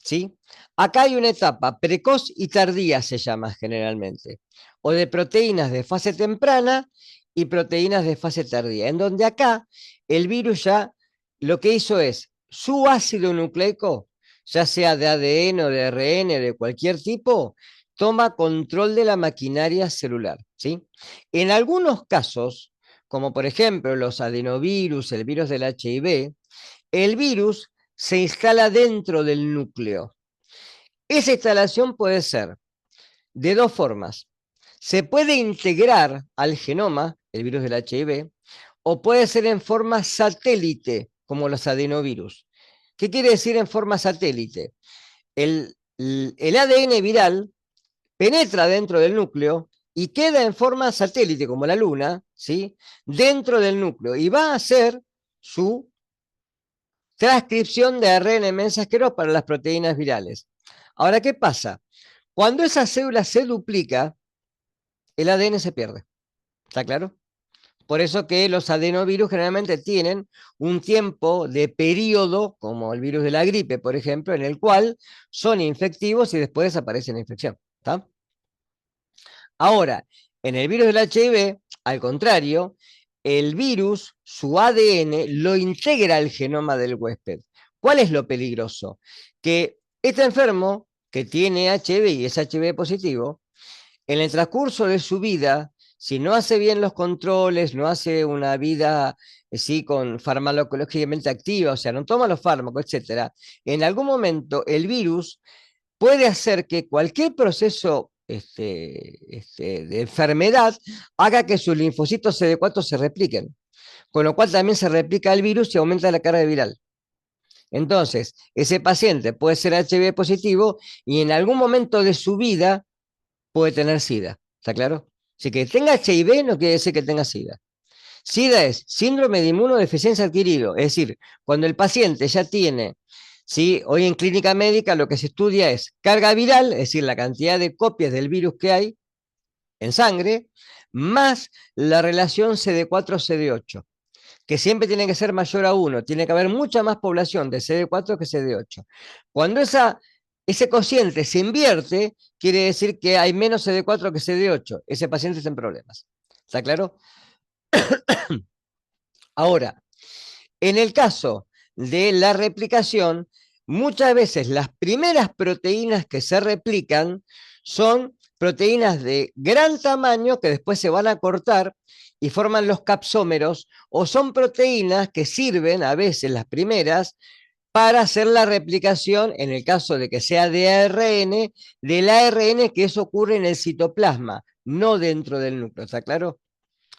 ¿Sí? Acá hay una etapa precoz y tardía, se llama generalmente, o de proteínas de fase temprana y proteínas de fase tardía, en donde acá el virus ya lo que hizo es su ácido nucleico, ya sea de ADN o de ARN, de cualquier tipo, toma control de la maquinaria celular, ¿sí? En algunos casos, como por ejemplo los adenovirus, el virus del HIV, el virus se instala dentro del núcleo. Esa instalación puede ser de dos formas. Se puede integrar al genoma, el virus del HIV, o puede ser en forma satélite, como los adenovirus. ¿Qué quiere decir en forma satélite? El ADN viral penetra dentro del núcleo y queda en forma satélite, como la luna, ¿sí? Dentro del núcleo, y va a hacer su transcripción de ARN mensajeros para las proteínas virales. Ahora, ¿qué pasa? Cuando esa célula se duplica, el ADN se pierde. ¿Está claro? Por eso que los adenovirus generalmente tienen un tiempo de periodo, como el virus de la gripe, por ejemplo, en el cual son infectivos y después desaparece la infección. ¿Está? Ahora, en el virus del HIV, al contrario, el virus, su ADN, lo integra al genoma del huésped. ¿Cuál es lo peligroso? Que este enfermo que tiene HIV y es HIV positivo, en el transcurso de su vida, si no hace bien los controles, no hace una vida sí, con farmacológicamente activa, o sea, no toma los fármacos, etc., en algún momento el virus puede hacer que cualquier proceso de enfermedad haga que sus linfocitos CD4 se repliquen, con lo cual también se replica el virus y aumenta la carga viral. Entonces, ese paciente puede ser HIV positivo y en algún momento de su vida puede tener SIDA, ¿está claro? Así que tenga HIV no quiere decir que tenga SIDA. SIDA es síndrome de inmunodeficiencia adquirido, es decir, cuando el paciente ya tiene ¿sí? Hoy en clínica médica lo que se estudia es carga viral, es decir, la cantidad de copias del virus que hay en sangre, más la relación CD4-CD8, que siempre tiene que ser mayor a 1. Tiene que haber mucha más población de CD4 que CD8. Cuando ese cociente se invierte, quiere decir que hay menos CD4 que CD8. Ese paciente está en problemas. ¿Está claro? Ahora, en el caso de la replicación, muchas veces las primeras proteínas que se replican son proteínas de gran tamaño que después se van a cortar y forman los capsómeros, o son proteínas que sirven, a veces las primeras, para hacer la replicación, en el caso de que sea de ARN, del ARN, que eso ocurre en el citoplasma, no dentro del núcleo. ¿Está claro?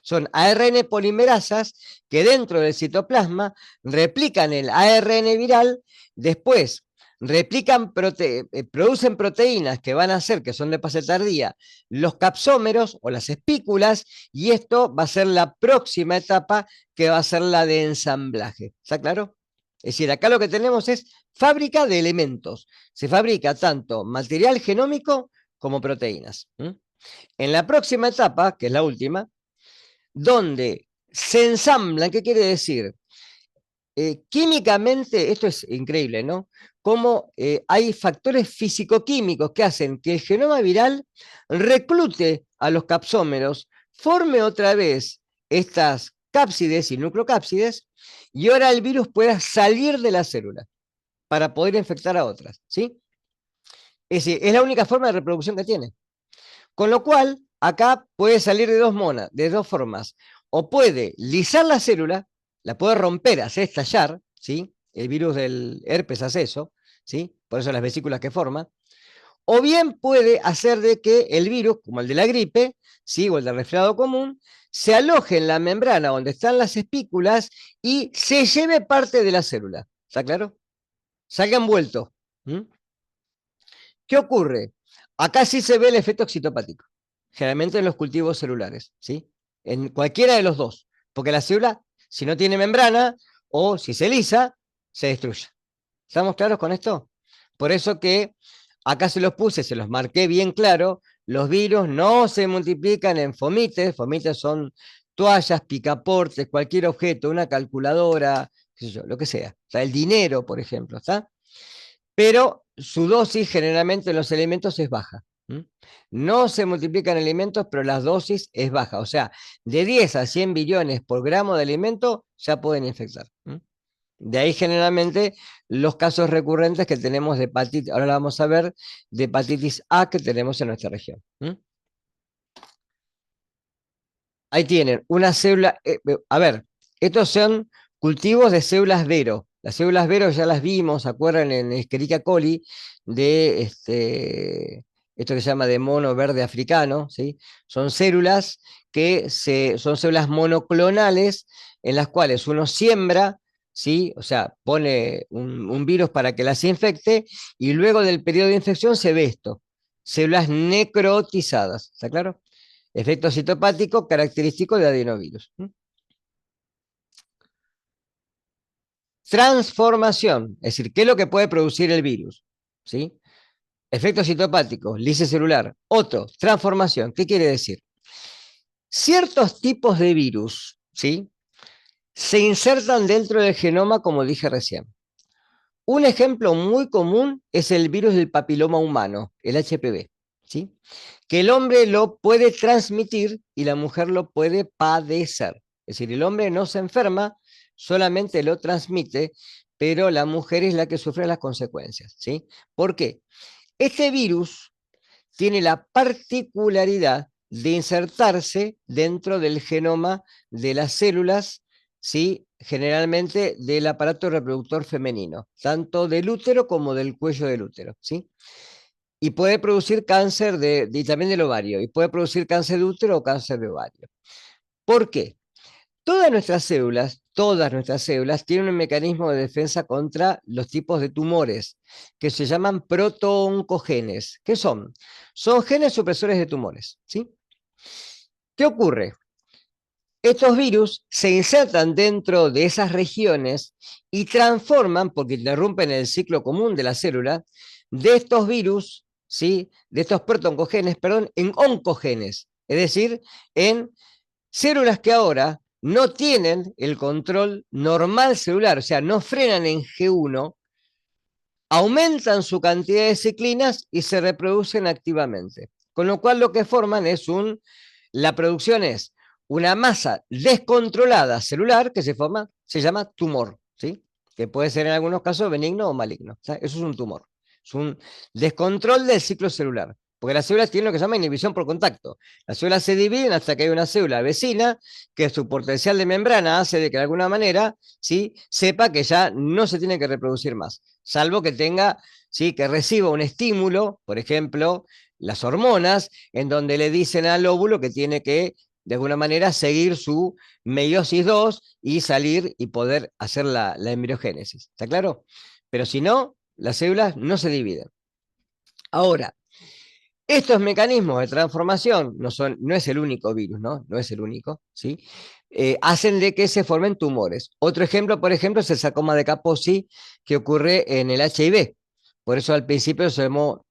Son ARN polimerasas que dentro del citoplasma replican el ARN viral, después producen proteínas que van a hacer, que son de fase tardía, los capsómeros o las espículas, y esto va a ser la próxima etapa, que va a ser la de ensamblaje. ¿Está claro? Es decir, acá lo que tenemos es fábrica de elementos. Se fabrica tanto material genómico como proteínas. En la próxima etapa, que es la última, donde se ensamblan. ¿Qué quiere decir? Químicamente, esto es increíble, ¿no? Cómo hay factores físico-químicos que hacen que el genoma viral reclute a los capsómeros, forme otra vez estas cápsides y nucleocápsides, y ahora el virus pueda salir de la célula para poder infectar a otras, ¿sí? Es decir, es la única forma de reproducción que tiene. Con lo cual, acá puede salir de dos formas. O puede lisar la célula, la puede romper, hacer estallar, ¿sí? El virus del herpes hace eso, ¿sí? Por eso las vesículas que forma. O bien puede hacer de que el virus, como el de la gripe, ¿sí? O el del resfriado común, se aloje en la membrana donde están las espículas y se lleve parte de la célula. ¿Está claro? Salga envuelto. ¿Mm? ¿Qué ocurre? Acá sí se ve el efecto excitopático, generalmente en los cultivos celulares, ¿sí? En cualquiera de los dos, porque la célula, si no tiene membrana o si se lisa, se destruye. ¿Estamos claros con esto? Por eso que acá se los puse, se los marqué bien claro, los virus no se multiplican en fomites. Fomites son toallas, picaportes, cualquier objeto, una calculadora, qué sé yo, lo que sea. O sea, el dinero, por ejemplo, ¿está? Pero su dosis generalmente en los alimentos es baja. No se multiplican alimentos, pero la dosis es baja. O sea, de 10 a 100 billones por gramo de alimento ya pueden infectar. De ahí generalmente los casos recurrentes que tenemos de hepatitis, ahora la vamos a ver, de hepatitis A que tenemos en nuestra región. Ahí tienen una célula, a ver, estos son cultivos de células Vero. Las células Vero ya las vimos, ¿se acuerdan? En Escherichia coli, de esto que se llama de mono verde africano, ¿sí? Son células son células monoclonales en las cuales uno siembra, ¿sí? O sea, pone un virus para que las infecte, y luego del periodo de infección se ve esto, células necrotizadas, ¿está claro? Efecto citopático característico de adenovirus. Transformación, es decir, ¿qué es lo que puede producir el virus? ¿Sí? Efecto citopático, lise celular. Otro, transformación, ¿qué quiere decir? Ciertos tipos de virus, ¿sí? Se insertan dentro del genoma, como dije recién. Un ejemplo muy común es el virus del papiloma humano, el HPV, ¿sí? Que el hombre lo puede transmitir y la mujer lo puede padecer. Es decir, el hombre no se enferma, solamente lo transmite, pero la mujer es la que sufre las consecuencias, ¿sí? ¿Por qué? Este virus tiene la particularidad de insertarse dentro del genoma de las células, ¿sí? Generalmente del aparato reproductor femenino, tanto del útero como del cuello del útero, ¿sí? Y puede producir cáncer y también del ovario, y puede producir cáncer de útero o cáncer de ovario. ¿Por qué? Todas nuestras células tienen un mecanismo de defensa contra los tipos de tumores que se llaman protooncogenes. ¿Qué son? Son genes supresores de tumores, ¿sí? ¿Qué ocurre? Estos virus se insertan dentro de esas regiones y transforman, porque interrumpen el ciclo común de la célula, de estos virus, ¿sí? De estos protoncogenes, perdón, en oncogenes, es decir, en células que ahora no tienen el control normal celular, o sea, no frenan en G1, aumentan su cantidad de ciclinas y se reproducen activamente. Con lo cual lo que forman es la producción es una masa descontrolada celular que se llama tumor, ¿sí? Que puede ser en algunos casos benigno o maligno. ¿Sí? Eso es un tumor. Es un descontrol del ciclo celular. Porque las células tienen lo que se llama inhibición por contacto. Las células se dividen hasta que hay una célula vecina que su potencial de membrana hace de que de alguna manera, ¿sí?, sepa que ya no se tiene que reproducir más, salvo que tenga, ¿sí?, que reciba un estímulo, por ejemplo, las hormonas, en donde le dicen al óvulo que tiene que, de alguna manera, seguir su meiosis 2 y salir y poder hacer la embriogénesis. ¿Está claro? Pero si no, las células no se dividen. Ahora, estos mecanismos de transformación no es el único virus, ¿no? No es el único, ¿sí? Hacen de que se formen tumores. Otro ejemplo, por ejemplo, es el sarcoma de Kaposi, que ocurre en el HIV. Por eso al principio se llamó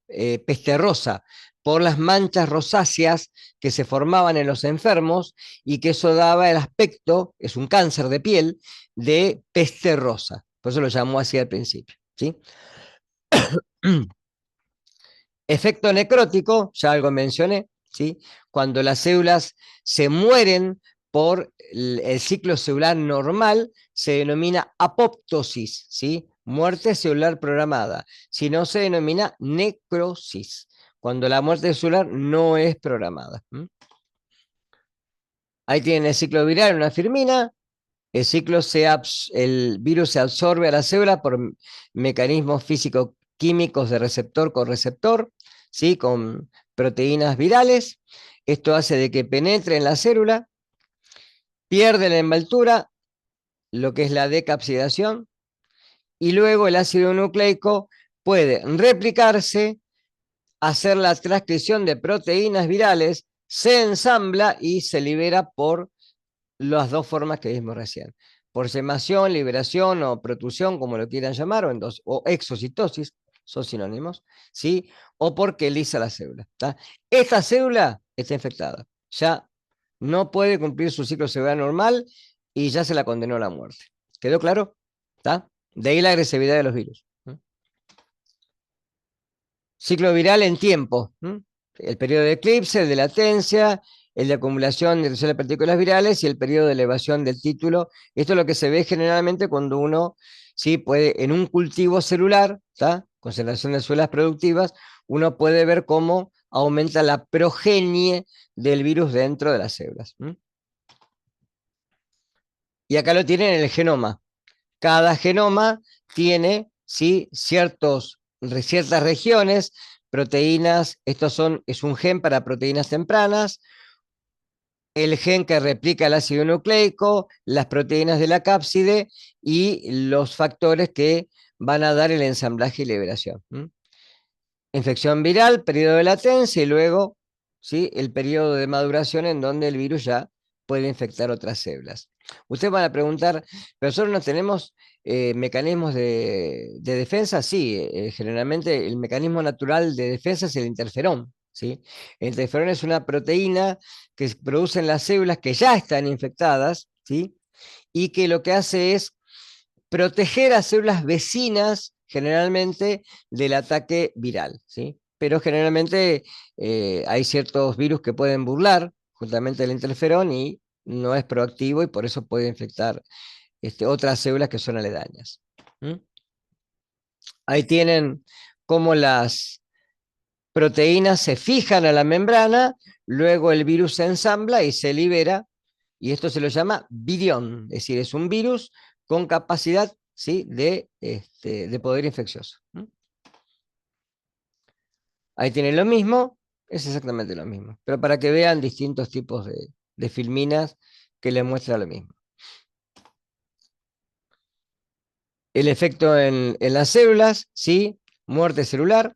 peste rosa, por las manchas rosáceas que se formaban en los enfermos y que eso daba el aspecto, es un cáncer de piel, de peste rosa. Por eso lo llamó así al principio, ¿sí? Efecto necrótico, ya algo mencioné, ¿sí? Cuando las células se mueren por el ciclo celular normal, se denomina apoptosis, ¿sí? Muerte celular programada. Si no, se denomina necrosis, cuando la muerte celular no es programada. Ahí tienen el ciclo viral, una firmina. El virus se absorbe a la célula por mecanismos físico-químicos de receptor con receptor, ¿sí?, con proteínas virales. Esto hace de que penetre en la célula, pierde la envoltura, lo que es la decapsidación, y luego el ácido nucleico puede replicarse, hacer la transcripción de proteínas virales, se ensambla y se libera por las dos formas que vimos recién: por semación, liberación o protrusión, como lo quieran llamar, o exocitosis, son sinónimos, ¿sí? O porque lisa la célula. ¿Tá? Esta célula está infectada, ya no puede cumplir su ciclo celular normal y ya se la condenó a la muerte. ¿Quedó claro? ¿Tá? De ahí la agresividad de los virus. Ciclo viral en tiempo. El periodo de eclipse, el de latencia, el de acumulación de partículas virales y el periodo de elevación del título. Esto es lo que se ve generalmente cuando uno, ¿sí?, puede, en un cultivo celular, ¿tá?, concentración de células productivas, uno puede ver cómo aumenta la progenie del virus dentro de las células. Y acá lo tienen en el genoma. Cada genoma tiene, ¿sí?, ciertas regiones, proteínas. Es un gen para proteínas tempranas, el gen que replica el ácido nucleico, las proteínas de la cápside y los factores que van a dar el ensamblaje y liberación. Infección viral, periodo de latencia y luego, ¿sí?, el periodo de maduración en donde el virus ya puede infectar otras células. Ustedes van a preguntar, ¿pero nosotros no tenemos mecanismos de defensa? Sí, generalmente el mecanismo natural de defensa es el interferón, ¿sí? El interferón es una proteína que producen las células que ya están infectadas, ¿sí?, y que lo que hace es proteger a células vecinas, generalmente, del ataque viral, ¿sí? Pero generalmente hay ciertos virus que pueden burlar justamente el interferón y no es proactivo y por eso puede infectar otras células que son aledañas. Ahí tienen cómo las proteínas se fijan a la membrana, luego el virus se ensambla y se libera, y esto se lo llama virión, es decir, es un virus con capacidad, ¿sí?, de poder infeccioso. Ahí tienen lo mismo, es exactamente lo mismo, pero para que vean distintos tipos de filminas que les muestra lo mismo. El efecto en las células, ¿sí?, muerte celular.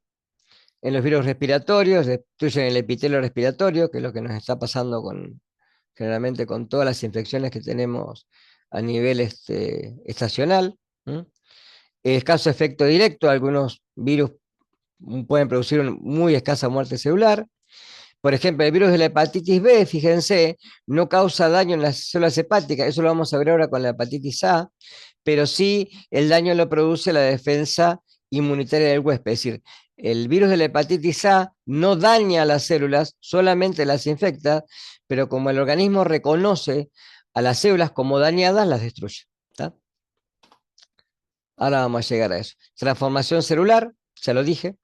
En los virus respiratorios destruyen el epitelio respiratorio, que es lo que nos está pasando generalmente con todas las infecciones que tenemos a nivel estacional. Escaso efecto directo, algunos virus pueden producir muy escasa muerte celular. Por ejemplo, el virus de la hepatitis B, fíjense, no causa daño en las células hepáticas, eso lo vamos a ver ahora con la hepatitis A, pero sí el daño lo produce la defensa inmunitaria del huésped. Es decir, el virus de la hepatitis A no daña a las células, solamente las infecta, pero como el organismo reconoce a las células como dañadas, las destruye. ¿Tá? Ahora vamos a llegar a eso. Transformación celular, ya lo dije.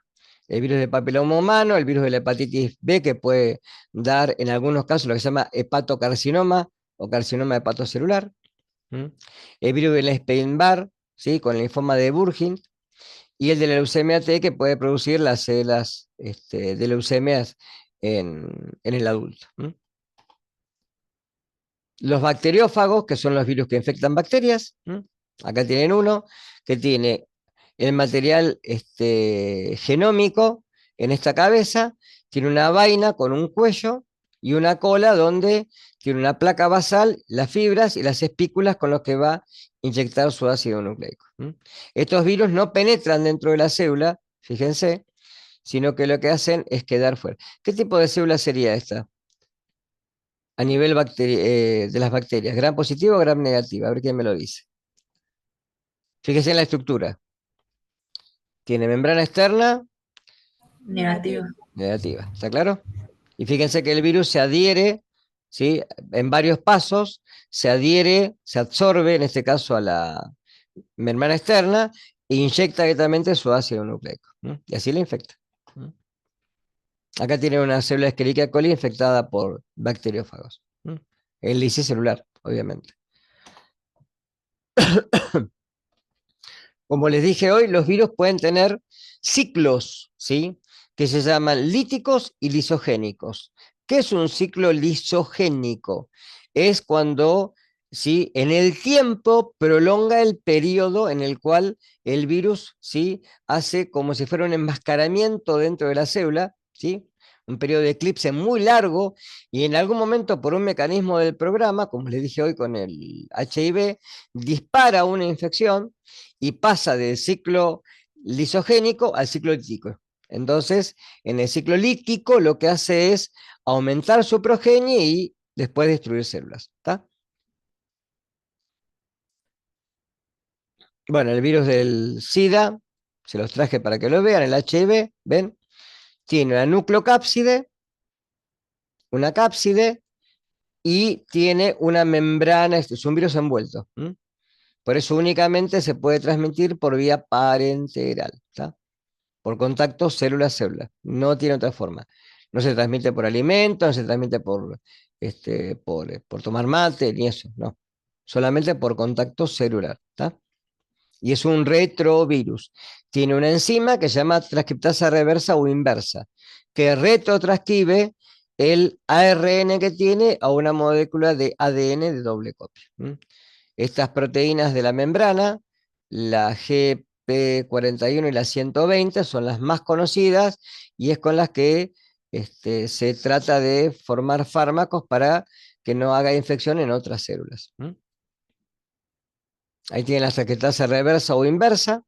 El virus del papiloma humano, el virus de la hepatitis B, que puede dar en algunos casos lo que se llama hepatocarcinoma o carcinoma hepatocelular. El virus del Epstein-Barr, ¿sí? Con el linfoma de Burkitt, y el de la leucemia T, que puede producir las células de leucemias en el adulto. Los bacteriófagos, que son los virus que infectan bacterias. Acá tienen uno que tiene el material genómico en esta cabeza, tiene una vaina con un cuello y una cola donde tiene una placa basal, las fibras y las espículas con los que va a inyectar su ácido nucleico. Estos virus no penetran dentro de la célula, fíjense, sino que lo que hacen es quedar fuera. ¿Qué tipo de célula sería esta? A nivel de las bacterias, ¿gram positivo o gram negativa? A ver quién me lo dice. Fíjese en la estructura. Tiene membrana externa Negativo. negativa, ¿está claro? Y fíjense que el virus se adhiere, ¿sí? En varios pasos, se adhiere, se absorbe, en este caso a la membrana externa, e inyecta directamente su ácido nucleico. Y así la infecta. Acá tiene una célula Escherichia coli infectada por bacteriófagos. El lisicelular, obviamente. Como les dije hoy, los virus pueden tener ciclos, ¿sí? Que se llaman líticos y lisogénicos. ¿Qué es un ciclo lisogénico? Es cuando, ¿sí? En el tiempo prolonga el periodo en el cual el virus, ¿sí? Hace como si fuera un enmascaramiento dentro de la célula, ¿sí? Un periodo de eclipse muy largo y en algún momento por un mecanismo del programa, como les dije hoy con el HIV, dispara una infección y pasa del ciclo lisogénico al ciclo lítico. Entonces, en el ciclo lítico lo que hace es aumentar su progenie y después destruir células. ¿Está? Bueno, el virus del SIDA, se los traje para que lo vean, el HIV, ¿ven? Tiene una nucleocápside, una cápside y tiene una membrana, es un virus envuelto. Por eso únicamente se puede transmitir por vía parenteral. ¿Está? Por contacto célula-célula. No tiene otra forma. No se transmite por alimento, no se transmite por tomar mate, ni eso, no. Solamente por contacto celular. ¿Tá? Y es un retrovirus. Tiene una enzima que se llama transcriptasa reversa o inversa, que retrotranscribe el ARN que tiene a una molécula de ADN de doble copia. Estas proteínas de la membrana, la GP41 y la 120, son las más conocidas y es con las que se trata de formar fármacos para que no haga infección en otras células. Ahí tienen la transcriptasa reversa o inversa.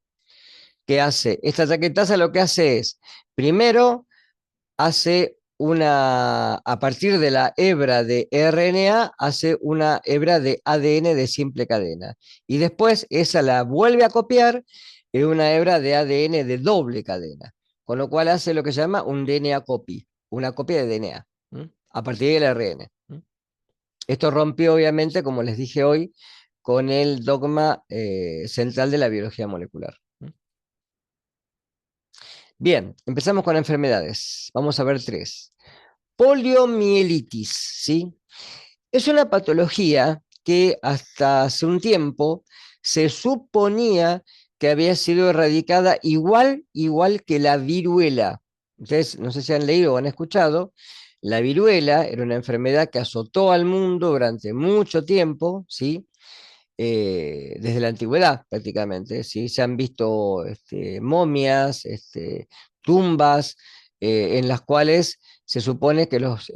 ¿Qué hace? Esta transcriptasa lo que hace es, primero, hace a partir de la hebra de RNA, hace una hebra de ADN de simple cadena. Y después esa la vuelve a copiar en una hebra de ADN de doble cadena. Con lo cual hace lo que se llama un DNA copy, una copia de DNA, a partir del ARN. Esto rompió, obviamente, como les dije hoy, con el dogma central de la biología molecular. Bien, empezamos con enfermedades. Vamos a ver tres. Poliomielitis, ¿sí? Es una patología que hasta hace un tiempo se suponía que había sido erradicada igual que la viruela. Ustedes no sé si han leído o han escuchado, la viruela era una enfermedad que azotó al mundo durante mucho tiempo, ¿sí? Desde la antigüedad prácticamente, ¿sí? Se han visto momias, tumbas en las cuales se supone que los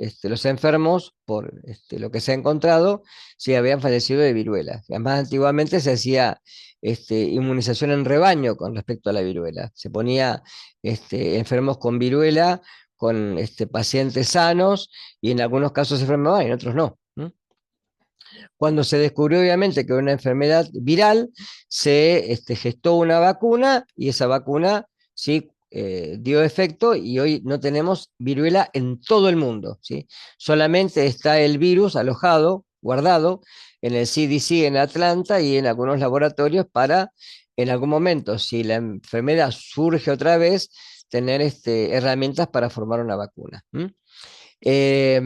enfermos, por lo que se ha encontrado, sí habían fallecido de viruela. Además, antiguamente se hacía inmunización en rebaño con respecto a la viruela. Se ponía enfermos con viruela, con pacientes sanos, y en algunos casos se enfermaban y en otros no. Cuando se descubrió obviamente que era una enfermedad viral, se gestó una vacuna y esa vacuna sí dio efecto y hoy no tenemos viruela en todo el mundo, ¿sí? Solamente está el virus alojado, guardado en el CDC en Atlanta y en algunos laboratorios para en algún momento, si la enfermedad surge otra vez, tener herramientas para formar una vacuna. Eh,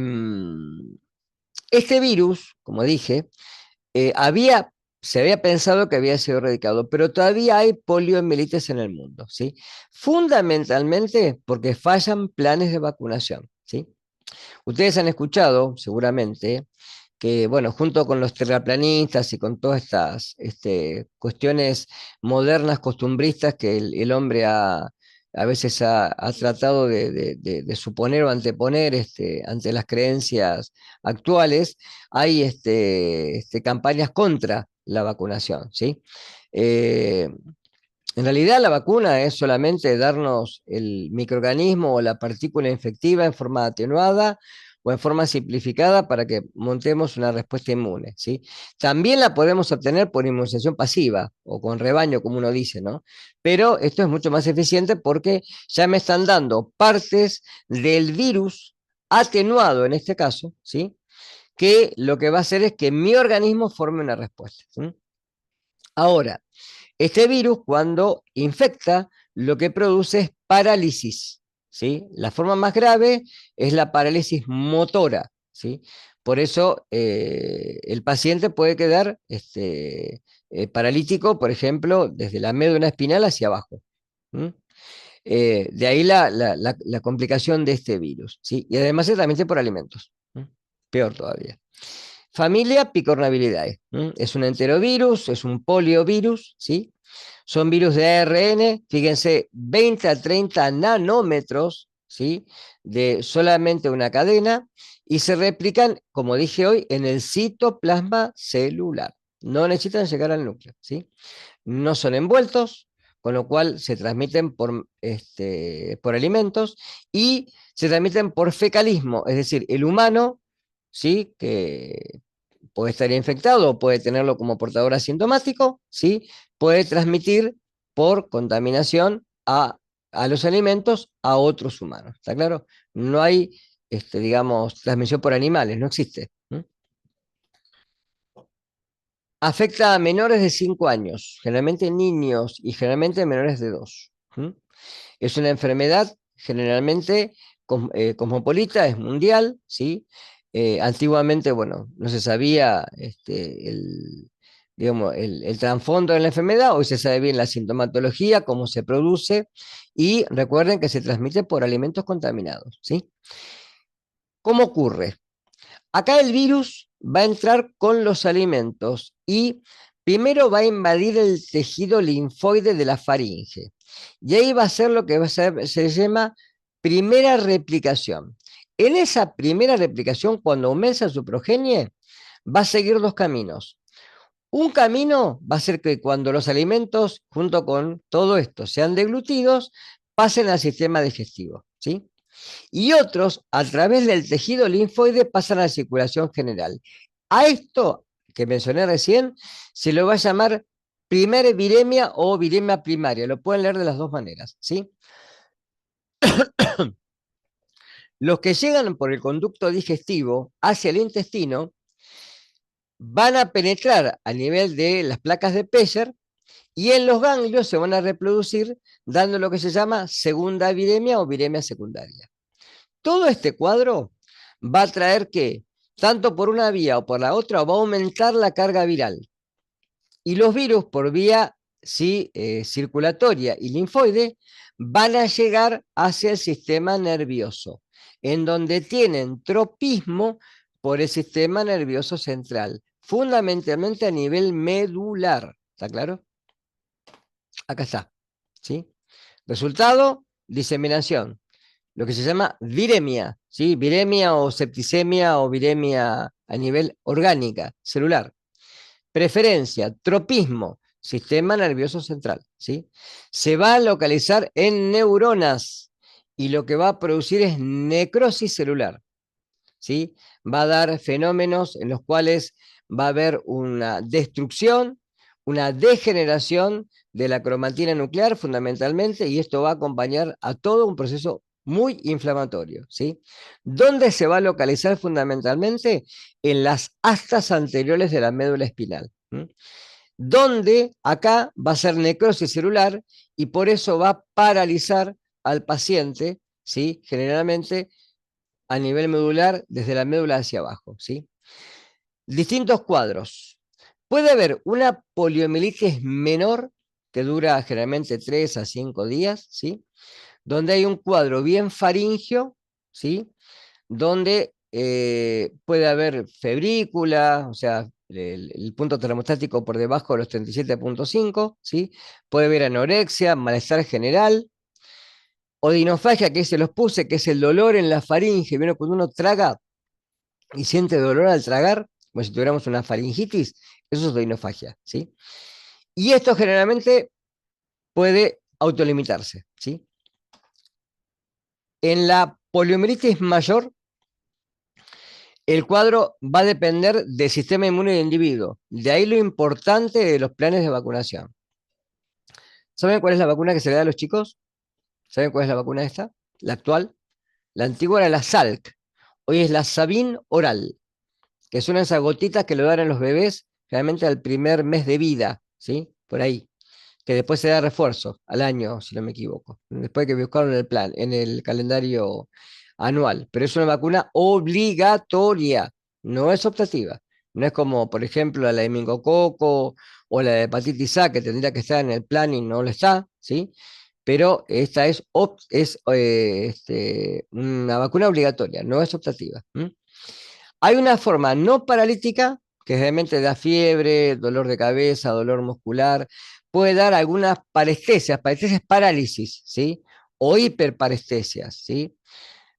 este virus, como dije, eh, había, se había pensado que había sido erradicado, pero todavía hay poliomielitis en el mundo, ¿sí? Fundamentalmente porque fallan planes de vacunación, ¿sí? Ustedes han escuchado, seguramente, que, bueno, junto con los terraplanistas y con todas estas cuestiones modernas, costumbristas que el hombre a veces ha tratado de suponer o anteponer ante las creencias actuales, hay campañas contra la vacunación, ¿sí? Eh, en realidad la vacuna es solamente darnos el microorganismo o la partícula infectiva en forma atenuada o en forma simplificada para que montemos una respuesta inmune, ¿sí? También la podemos obtener por inmunización pasiva o con rebaño, como uno dice, ¿no? Pero esto es mucho más eficiente porque ya me están dando partes del virus atenuado en este caso, ¿sí? Que lo que va a hacer es que mi organismo forme una respuesta, ¿sí? Ahora, este virus, cuando infecta, lo que produce es parálisis, ¿sí? La forma más grave es la parálisis motora, ¿sí? Por eso el paciente puede quedar paralítico, por ejemplo, desde la médula espinal hacia abajo. ¿Mm? De ahí la complicación de este virus, ¿sí? Y además se transmite por alimentos. ¿Mm? Peor todavía. Familia Picornabilidae. Es un enterovirus, es un poliovirus, ¿sí? Son virus de ARN, fíjense, 20 a 30 nanómetros, ¿sí? De solamente una cadena, y se replican, como dije hoy, en el citoplasma celular. No necesitan llegar al núcleo, ¿sí? No son envueltos, con lo cual se transmiten por alimentos y se transmiten por fecalismo, es decir, el humano, ¿sí? Que puede estar infectado o puede tenerlo como portador asintomático, ¿sí? Puede transmitir por contaminación a los alimentos a otros humanos. ¿Está claro? No hay, digamos, transmisión por animales, no existe. Afecta a menores de 5 años, generalmente niños y generalmente menores de 2. Es una enfermedad generalmente cosmopolita, es mundial, ¿sí? Antiguamente, bueno, no se sabía digamos, el trasfondo de la enfermedad, hoy se sabe bien la sintomatología, cómo se produce, y recuerden que se transmite por alimentos contaminados, ¿sí? ¿Cómo ocurre? Acá el virus va a entrar con los alimentos y primero va a invadir el tejido linfoide de la faringe. Y ahí va a ser lo que se llama primera replicación. En esa primera replicación, cuando aumenta su progenie, va a seguir dos caminos. Un camino va a ser que cuando los alimentos, junto con todo esto, sean deglutidos, pasen al sistema digestivo, ¿sí? Y otros, a través del tejido linfoide, pasan a la circulación general. A esto que mencioné recién se lo va a llamar primera viremia o viremia primaria. Lo pueden leer de las dos maneras, ¿sí? Los que llegan por el conducto digestivo hacia el intestino van a penetrar a nivel de las placas de Peyer y en los ganglios se van a reproducir dando lo que se llama segunda viremia o viremia secundaria. Todo este cuadro va a traer que, tanto por una vía o por la otra, va a aumentar la carga viral. Y los virus por vía circulatoria y linfoide van a llegar hacia el sistema nervioso, en donde tienen tropismo por el sistema nervioso central, fundamentalmente a nivel medular. ¿Está claro? Acá está. ¿Sí? Resultado, diseminación. lo que se llama viremia, ¿sí? Viremia o septicemia o viremia a nivel orgánica, celular. Preferencia, tropismo, sistema nervioso central, ¿sí? Se va a localizar en neuronas y lo que va a producir es necrosis celular, ¿sí? Va a dar fenómenos en los cuales va a haber una destrucción, una degeneración de la cromatina nuclear fundamentalmente, y esto va a acompañar a todo un proceso muy inflamatorio, ¿sí? ¿Dónde se va a localizar fundamentalmente? En las astas anteriores de la médula espinal, ¿m? Donde acá va a ser necrosis celular y por eso va a paralizar al paciente, ¿sí? Generalmente a nivel medular, desde la médula hacia abajo, ¿sí? Distintos cuadros. Puede haber una poliomielitis menor que dura generalmente 3 a 5 días, ¿sí? Donde hay un cuadro bien faríngeo, ¿sí? Donde puede haber febrícula, o sea, el punto termostático por debajo de los 37,5, ¿sí? Puede haber anorexia, malestar general, odinofagia, que se los puse, que es el dolor en la faringe. ¿Vieron cuando uno traga y siente dolor al tragar, como si tuviéramos una faringitis? Eso es odinofagia, ¿sí? Y esto generalmente puede autolimitarse, ¿sí? En la poliomielitis mayor, el cuadro va a depender del sistema inmune del individuo. De ahí lo importante de los planes de vacunación. ¿Saben cuál es la vacuna que se le da a los chicos? ¿Saben cuál es la vacuna esta? La actual. La antigua era la Salk. Hoy es la Sabin oral, que son esas gotitas que le dan a los bebés realmente al primer mes de vida, ¿sí? Por ahí. Que después se da refuerzo al año, si no me equivoco. Después que buscaron el plan, en el calendario anual. Pero es una vacuna obligatoria, no es optativa. No es como, por ejemplo, la de meningococo o la de hepatitis A, que tendría que estar en el plan y no lo está, ¿sí? Pero esta es una vacuna obligatoria, no es optativa. ¿M? Hay una forma no paralítica que realmente da fiebre, dolor de cabeza, dolor muscular, puede dar algunas parestesias, parestesias parálisis, ¿sí? O hiperparestesias, ¿sí?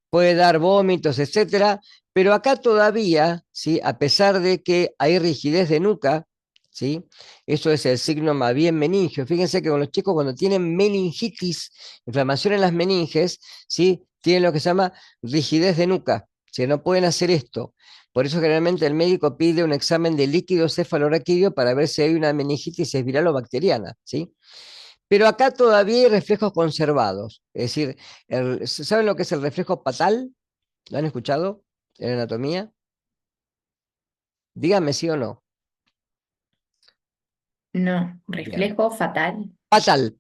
Puede dar vómitos, etcétera, pero acá todavía, ¿sí? A pesar de que hay rigidez de nuca, ¿sí? Eso es el signo más bien meningio. Fíjense que con los chicos cuando tienen meningitis, inflamación en las meninges, ¿sí? Tienen lo que se llama rigidez de nuca, ¿sí? No pueden hacer esto. Por eso generalmente el médico pide un examen de líquido cefalorraquídeo para ver si hay una meningitis viral o bacteriana, ¿sí? Pero acá todavía hay reflejos conservados. Es decir, ¿saben lo que es el reflejo patal? ¿Lo han escuchado en anatomía? Díganme sí o no. No, Bien. reflejo fatal. Patal,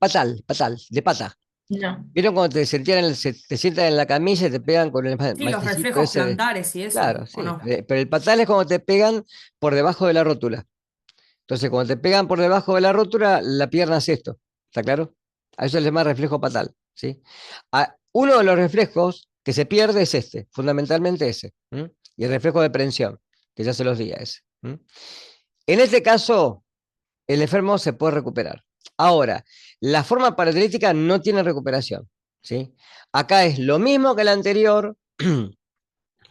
de pata. No. ¿Vieron cuando te sientan en la camilla y te pegan con el Sí, los martillecito reflejos ese plantares y eso, Claro, ¿o sí. no? Pero el patal es cuando te pegan por debajo de la rótula. Entonces, cuando te pegan por debajo de la rótula, la pierna hace esto. ¿Está claro? A eso se le llama reflejo patal, ¿sí? Uno de los reflejos que se pierde es este, fundamentalmente ese. ¿M? Y el reflejo de prensión, que ya se los di a ese. ¿M? En este caso, el enfermo se puede recuperar. Ahora, la forma paralítica no tiene recuperación, ¿sí? Acá es lo mismo que la anterior,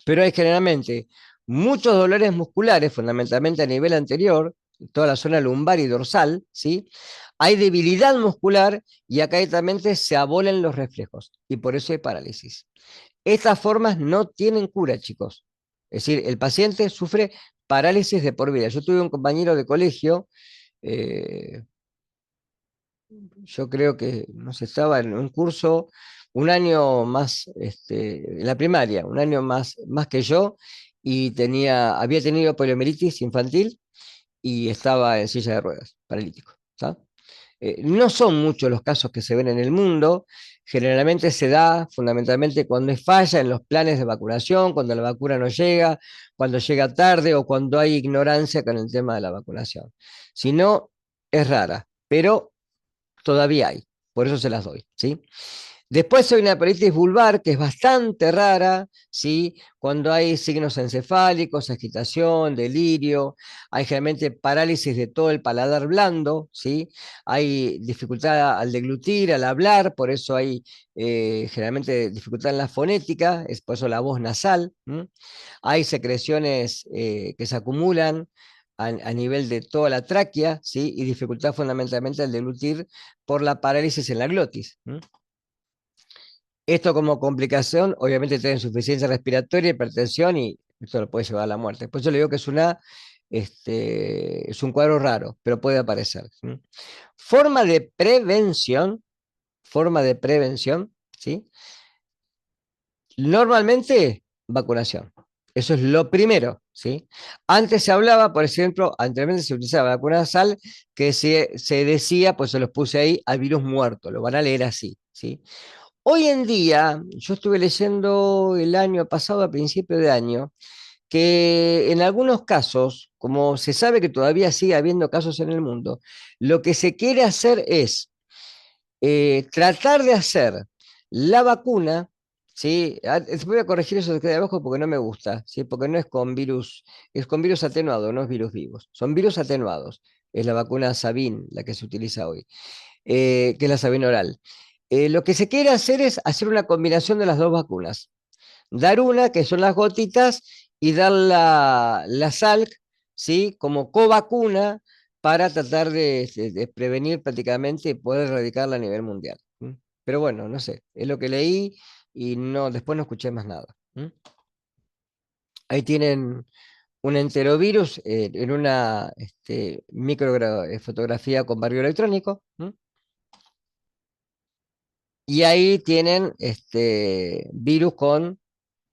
pero hay generalmente muchos dolores musculares, fundamentalmente a nivel anterior, toda la zona lumbar y dorsal, ¿sí? Hay debilidad muscular y acá directamente se abolen los reflejos y por eso hay parálisis. Estas formas no tienen cura, chicos. Es decir, el paciente sufre parálisis de por vida. Yo tuve un compañero de colegio, eh, yo creo que no sé, estaba en un curso un año más, en la primaria, un año más que yo, y había tenido poliomielitis infantil y estaba en silla de ruedas, paralítico. ¿Tá? No son muchos los casos que se ven en el mundo, generalmente se da fundamentalmente cuando hay falla en los planes de vacunación, cuando la vacuna no llega, cuando llega tarde o cuando hay ignorancia con el tema de la vacunación. Si no, es rara, pero todavía hay, por eso se las doy, ¿sí? Después hay una peritis vulvar que es bastante rara, ¿sí? Cuando hay signos encefálicos, agitación, delirio, hay generalmente parálisis de todo el paladar blando, ¿sí? Hay dificultad al deglutir, al hablar, por eso hay generalmente dificultad en la fonética, es por eso la voz nasal. Hay secreciones que se acumulan a nivel de toda la tráquea, ¿sí? Y dificultad fundamentalmente al deglutir por la parálisis en la glotis. Esto como complicación, obviamente tiene insuficiencia respiratoria, hipertensión y esto lo puede llevar a la muerte. Por eso le digo que es un cuadro raro, pero puede aparecer. Forma de prevención, forma de prevención, ¿sí? Normalmente, vacunación. Eso es lo primero, ¿sí? Antes se hablaba, por ejemplo, anteriormente se utilizaba vacuna nasal, que se decía, pues se los puse ahí, al virus muerto, lo van a leer así, ¿sí? Hoy en día, yo estuve leyendo el año pasado, a principio de año, que en algunos casos, como se sabe que todavía sigue habiendo casos en el mundo, lo que se quiere hacer es tratar de hacer la vacuna, ¿sí? Voy a corregir eso que queda abajo porque no me gusta, ¿sí? Porque no es con virus, es con virus atenuado, no es virus vivos, son virus atenuados. Es la vacuna Sabin, la que se utiliza hoy, que es la Sabin oral. Lo que se quiere hacer es hacer una combinación de las dos vacunas. Dar una, que son las gotitas, y dar la Salk, ¿sí? Como covacuna para tratar de prevenir prácticamente y poder erradicarla a nivel mundial. Pero bueno, no sé, es lo que leí y no, después no escuché más nada. Ahí tienen un enterovirus en una fotografía con barrio electrónico. Y ahí tienen virus con,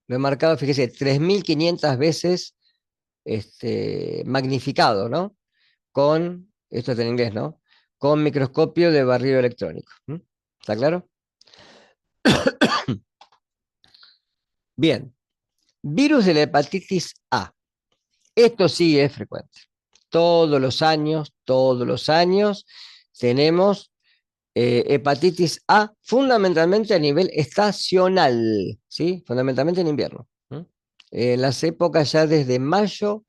lo he marcado, fíjese, 3.500 veces magnificado, ¿no? Esto está en inglés, ¿no? Con microscopio de barrido electrónico. ¿Está claro? Bien, virus de la hepatitis A. Esto sí es frecuente. Todos los años tenemos hepatitis A, fundamentalmente a nivel estacional, ¿sí? Fundamentalmente en invierno. En las épocas ya desde mayo,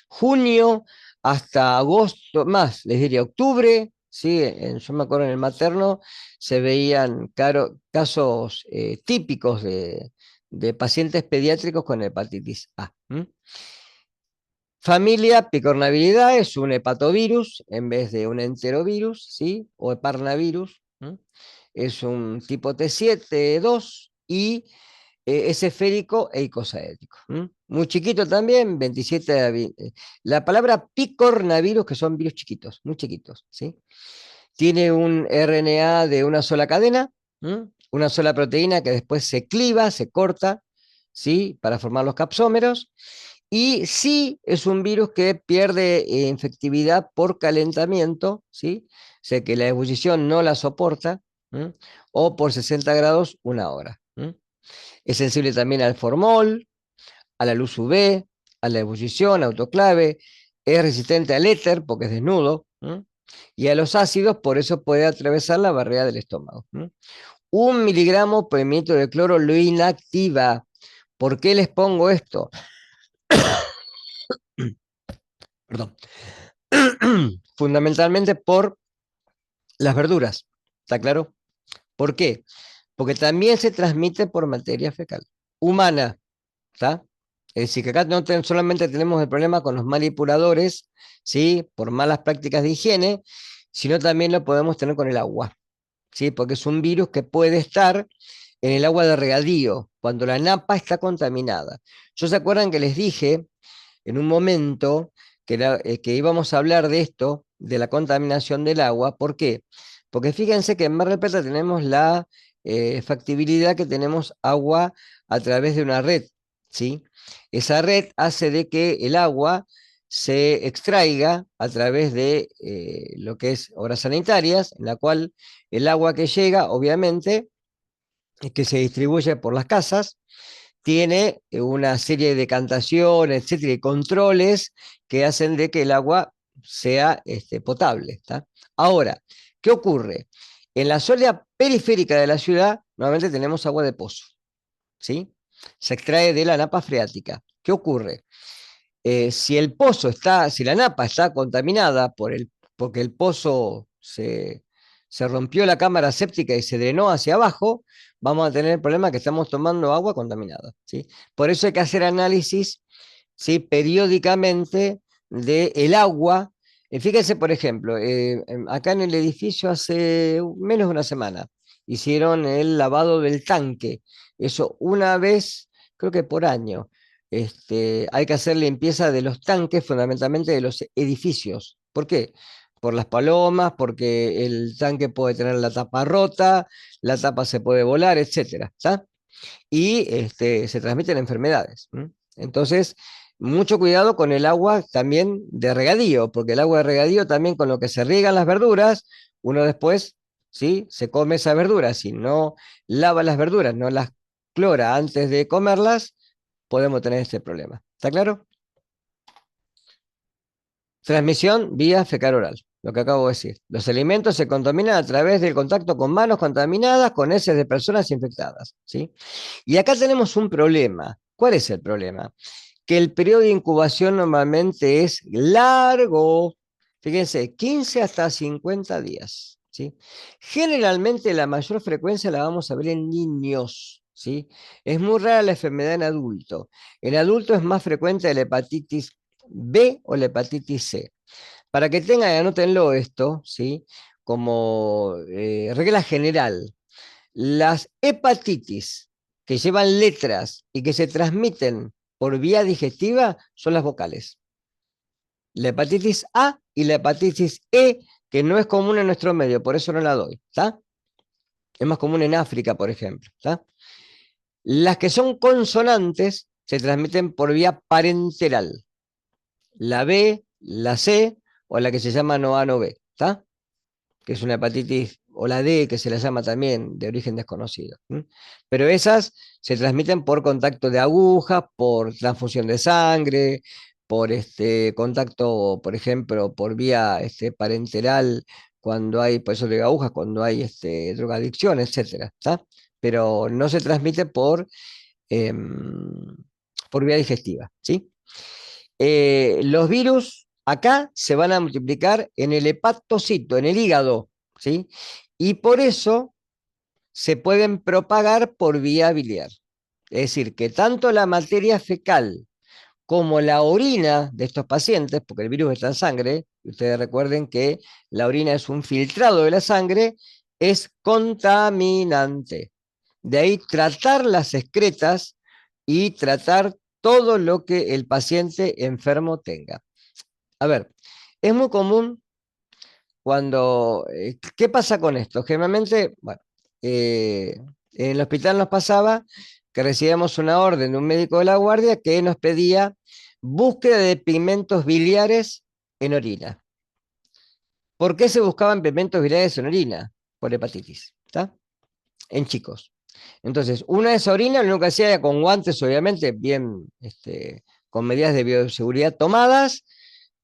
junio, hasta agosto, más, les diría octubre, ¿sí? Yo me acuerdo en el materno se veían casos típicos de pacientes pediátricos con hepatitis A. Familia picornabilidad es un hepatovirus en vez de un enterovirus, ¿sí? O heparnavirus. Es un tipo T7-2 y es esférico e icosaédrico. Muy chiquito también, 27 la palabra picornavirus, que son virus chiquitos, muy chiquitos, ¿sí? Tiene un RNA de una sola cadena, una sola proteína que después se cliva, se corta, ¿sí? Para formar los capsómeros. Y sí es un virus que pierde infectividad por calentamiento, ¿sí? O sea que la ebullición no la soporta, o por 60 grados una hora. Es sensible también al formol, a la luz UV, a la ebullición, autoclave, es resistente al éter porque es desnudo, y a los ácidos, por eso puede atravesar la barrera del estómago. 1 miligramo por mililitro de cloro lo inactiva. ¿Por qué les pongo esto? Perdón. Fundamentalmente por las verduras, ¿está claro? ¿Por qué? Porque también se transmite por materia fecal humana, ¿está? Es decir, que acá no solamente tenemos el problema con los manipuladores, ¿sí? Por malas prácticas de higiene, sino también lo podemos tener con el agua, ¿sí? Porque es un virus que puede estar en el agua de regadío, cuando la napa está contaminada. ¿Yo se acuerdan que les dije en un momento que íbamos a hablar de esto, de la contaminación del agua? ¿Por qué? Porque fíjense que en Mar del Plata tenemos la factibilidad que tenemos agua a través de una red, ¿sí? Esa red hace de que el agua se extraiga a través de lo que es obras sanitarias, en la cual el agua que llega, obviamente, que se distribuye por las casas, tiene una serie de decantaciones, etcétera, y controles que hacen de que el agua sea potable. ¿Tá? Ahora, ¿qué ocurre? En la zona periférica de la ciudad normalmente tenemos agua de pozo, ¿sí? Se extrae de la napa freática. ¿Qué ocurre? Si el pozo está, si la napa está contaminada porque el pozo se rompió la cámara séptica y se drenó hacia abajo, vamos a tener el problema que estamos tomando agua contaminada, ¿sí? Por eso hay que hacer análisis, ¿sí? Periódicamente del agua. Fíjense, por ejemplo, acá en el edificio hace menos de una semana hicieron el lavado del tanque. Eso una vez, creo que por año. Hay que hacer limpieza de los tanques, fundamentalmente de los edificios. ¿Por qué? Por las palomas, porque el tanque puede tener la tapa rota, la tapa se puede volar, etcétera, ¿está? Y se transmiten enfermedades. Entonces, mucho cuidado con el agua también de regadío, porque el agua de regadío también con lo que se riegan las verduras, uno después, ¿sí? Se come esa verdura. Si no lava las verduras, no las clora antes de comerlas, podemos tener este problema. ¿Está claro? Transmisión vía fecal oral, lo que acabo de decir. Los alimentos se contaminan a través del contacto con manos contaminadas, con heces de personas infectadas, ¿sí? Y acá tenemos un problema. ¿Cuál es el problema? Que el periodo de incubación normalmente es largo. Fíjense, 15 hasta 50 días, ¿sí? Generalmente la mayor frecuencia la vamos a ver en niños, ¿sí? Es muy rara la enfermedad en adulto. En adulto es más frecuente la hepatitis B o la hepatitis C. Para que tengan, anótenlo esto, ¿sí? Como regla general, las hepatitis que llevan letras y que se transmiten por vía digestiva son las vocales. La hepatitis A y la hepatitis E, que no es común en nuestro medio, por eso no la doy, ¿está? Es más común en África, por ejemplo, ¿está? Las que son consonantes se transmiten por vía parenteral. La B, la C o la que se llama no A, no B, ¿está? Que es una hepatitis, o la D, que se la llama también de origen desconocido. Pero esas se transmiten por contacto de agujas, por transfusión de sangre, por contacto, por ejemplo, por vía parenteral, cuando hay, por eso de agujas, cuando hay drogadicción, etcétera, ¿está? Pero no se transmite por vía digestiva, ¿sí? Los virus acá se van a multiplicar en el hepatocito, en el hígado, ¿sí? Y por eso se pueden propagar por vía biliar. Es decir, que tanto la materia fecal como la orina de estos pacientes, porque el virus está en sangre, y ustedes recuerden que la orina es un filtrado de la sangre, es contaminante. De ahí tratar las excretas y tratar todo lo que el paciente enfermo tenga. A ver, es muy común cuando... ¿qué pasa con esto? Generalmente, bueno, en el hospital nos pasaba que recibíamos una orden de un médico de la guardia que nos pedía búsqueda de pigmentos biliares en orina. ¿Por qué se buscaban pigmentos biliares en orina? Por hepatitis, ¿está? En chicos. Entonces, una de esas orinas lo único que hacía era con guantes, obviamente, bien, con medidas de bioseguridad tomadas,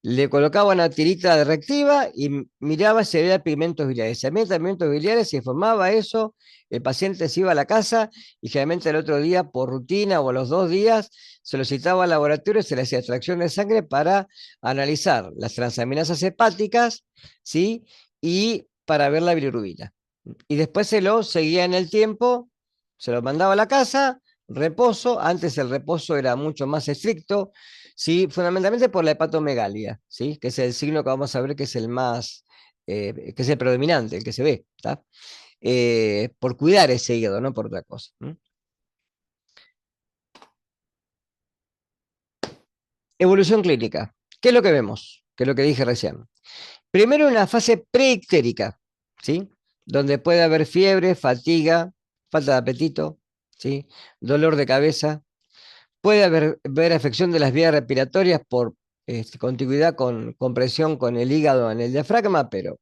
le colocaba una tirita reactiva y miraba si había pigmentos biliares. Si había pigmentos biliares, se informaba eso, el paciente se iba a la casa y generalmente el otro día, por rutina o a los 2 días, se lo citaba al laboratorio y se le hacía extracción de sangre para analizar las transaminasas hepáticas, ¿sí? Y para ver la bilirrubina. Y después se lo seguía en el tiempo, se lo mandaba a la casa, reposo, antes el reposo era mucho más estricto, ¿sí? Fundamentalmente por la hepatomegalia, ¿sí? Que es el signo que vamos a ver que es el más, que es el predominante, el que se ve, ¿está? Por cuidar ese hígado, no por otra cosa. Evolución clínica. ¿Qué es lo que vemos? ¿Qué es lo que dije recién? Primero una fase preictérica, ¿sí? Donde puede haber fiebre, fatiga, falta de apetito, ¿sí? Dolor de cabeza. Puede haber afección de las vías respiratorias por contigüidad con compresión con el hígado en el diafragma, pero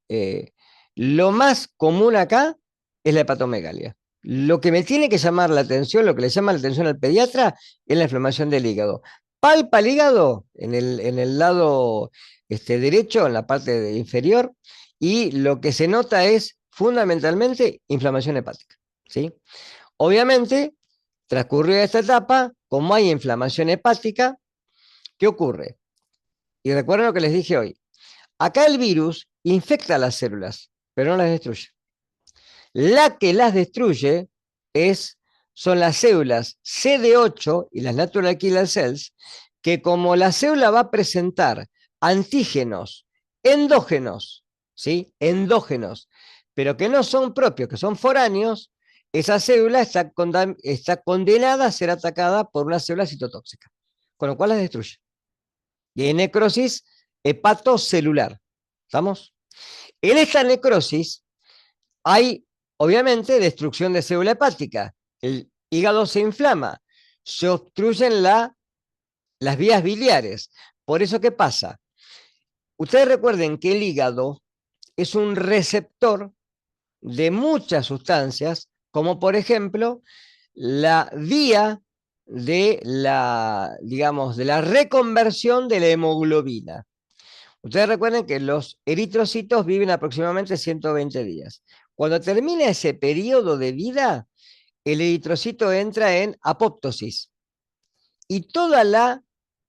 eh, lo más común acá es la hepatomegalia. Lo que me tiene que llamar la atención, lo que le llama la atención al pediatra, es la inflamación del hígado. Palpa el hígado en el lado derecho, en la parte inferior, y lo que se nota es fundamentalmente inflamación hepática. ¿sí? Obviamente, transcurrida esta etapa, como hay inflamación hepática, ¿qué ocurre? Y recuerden lo que les dije hoy. Acá el virus infecta las células, pero no las destruye. La que las destruye son las células CD8 y las natural killer cells, que como la célula va a presentar antígenos endógenos, ¿sí? Endógenos, pero que no son propios, que son foráneos, esa célula está condenada a ser atacada por una célula citotóxica, con lo cual las destruye. Y hay necrosis hepatocelular. ¿Estamos? En esta necrosis hay, obviamente, destrucción de célula hepática. El hígado se inflama, se obstruyen las vías biliares. Por eso, ¿qué pasa? Ustedes recuerden que el hígado es un receptor de muchas sustancias, como por ejemplo la vía digamos, de la reconversión de la hemoglobina. Ustedes recuerden que los eritrocitos viven aproximadamente 120 días. Cuando termina ese periodo de vida, el eritrocito entra en apoptosis y toda la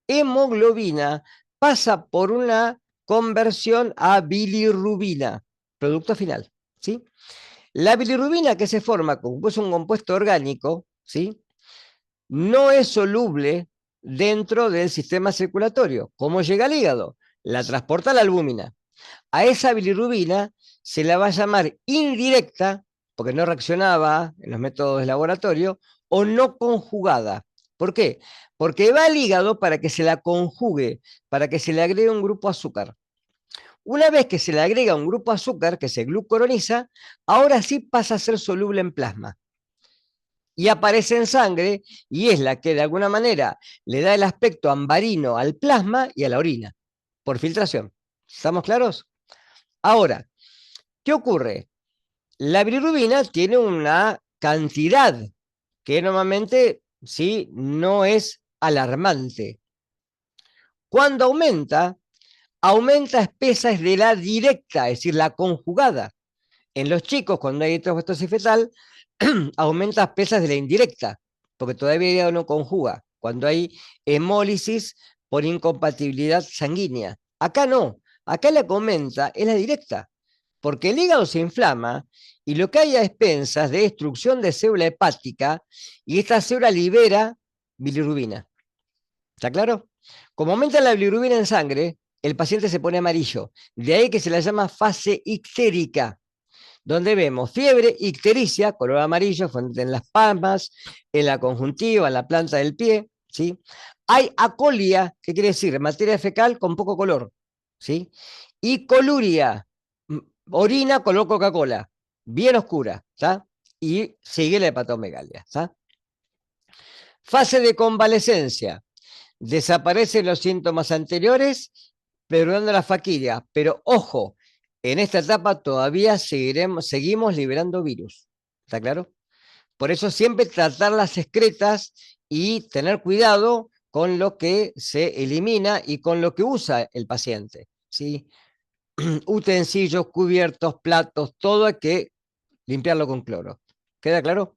hemoglobina pasa por una conversión a bilirrubina, producto final, ¿sí? La bilirrubina que se forma como es un compuesto orgánico, ¿sí? No es soluble dentro del sistema circulatorio. ¿Cómo llega al hígado? La transporta la albúmina. A esa bilirrubina se la va a llamar indirecta, porque no reaccionaba en los métodos de laboratorio, o no conjugada. ¿Por qué? Porque va al hígado para que se la conjugue, para que se le agregue un grupo azúcar. Una vez que se le agrega un grupo azúcar que se glucoroniza, ahora sí pasa a ser soluble en plasma. Y aparece en sangre y es la que de alguna manera le da el aspecto ambarino al plasma y a la orina, por filtración. ¿Estamos claros? Ahora, ¿qué ocurre? La bilirrubina tiene una cantidad que normalmente sí no es alarmante. Cuando aumenta a espesas de la directa, es decir, la conjugada. En los chicos, cuando hay eritrocitosis fetal, aumenta a espesas de la indirecta, porque todavía no conjuga. Cuando hay hemólisis por incompatibilidad sanguínea. Acá no, acá la que aumenta es la directa, porque el hígado se inflama y lo que hay a expensas de destrucción de célula hepática y esta célula libera bilirrubina. ¿Está claro? Como aumenta la bilirrubina en sangre, el paciente se pone amarillo. De ahí que se la llama fase ictérica, donde vemos fiebre, ictericia, color amarillo, en las palmas, en la conjuntiva, en la planta del pie, ¿sí? Hay acolia, que quiere decir materia fecal con poco color, ¿sí? Y coluria, orina color Coca-Cola, bien oscura, ¿está? Y sigue la hepatomegalia, ¿está? Fase de convalecencia. Desaparecen los síntomas anteriores, perdonando la faquidia. Pero ojo, en esta etapa todavía seguimos liberando virus. ¿Está claro? Por eso siempre tratar las excretas y tener cuidado con lo que se elimina y con lo que usa el paciente. ¿Sí? Utensilios, cubiertos, platos, todo hay que limpiarlo con cloro. ¿Queda claro?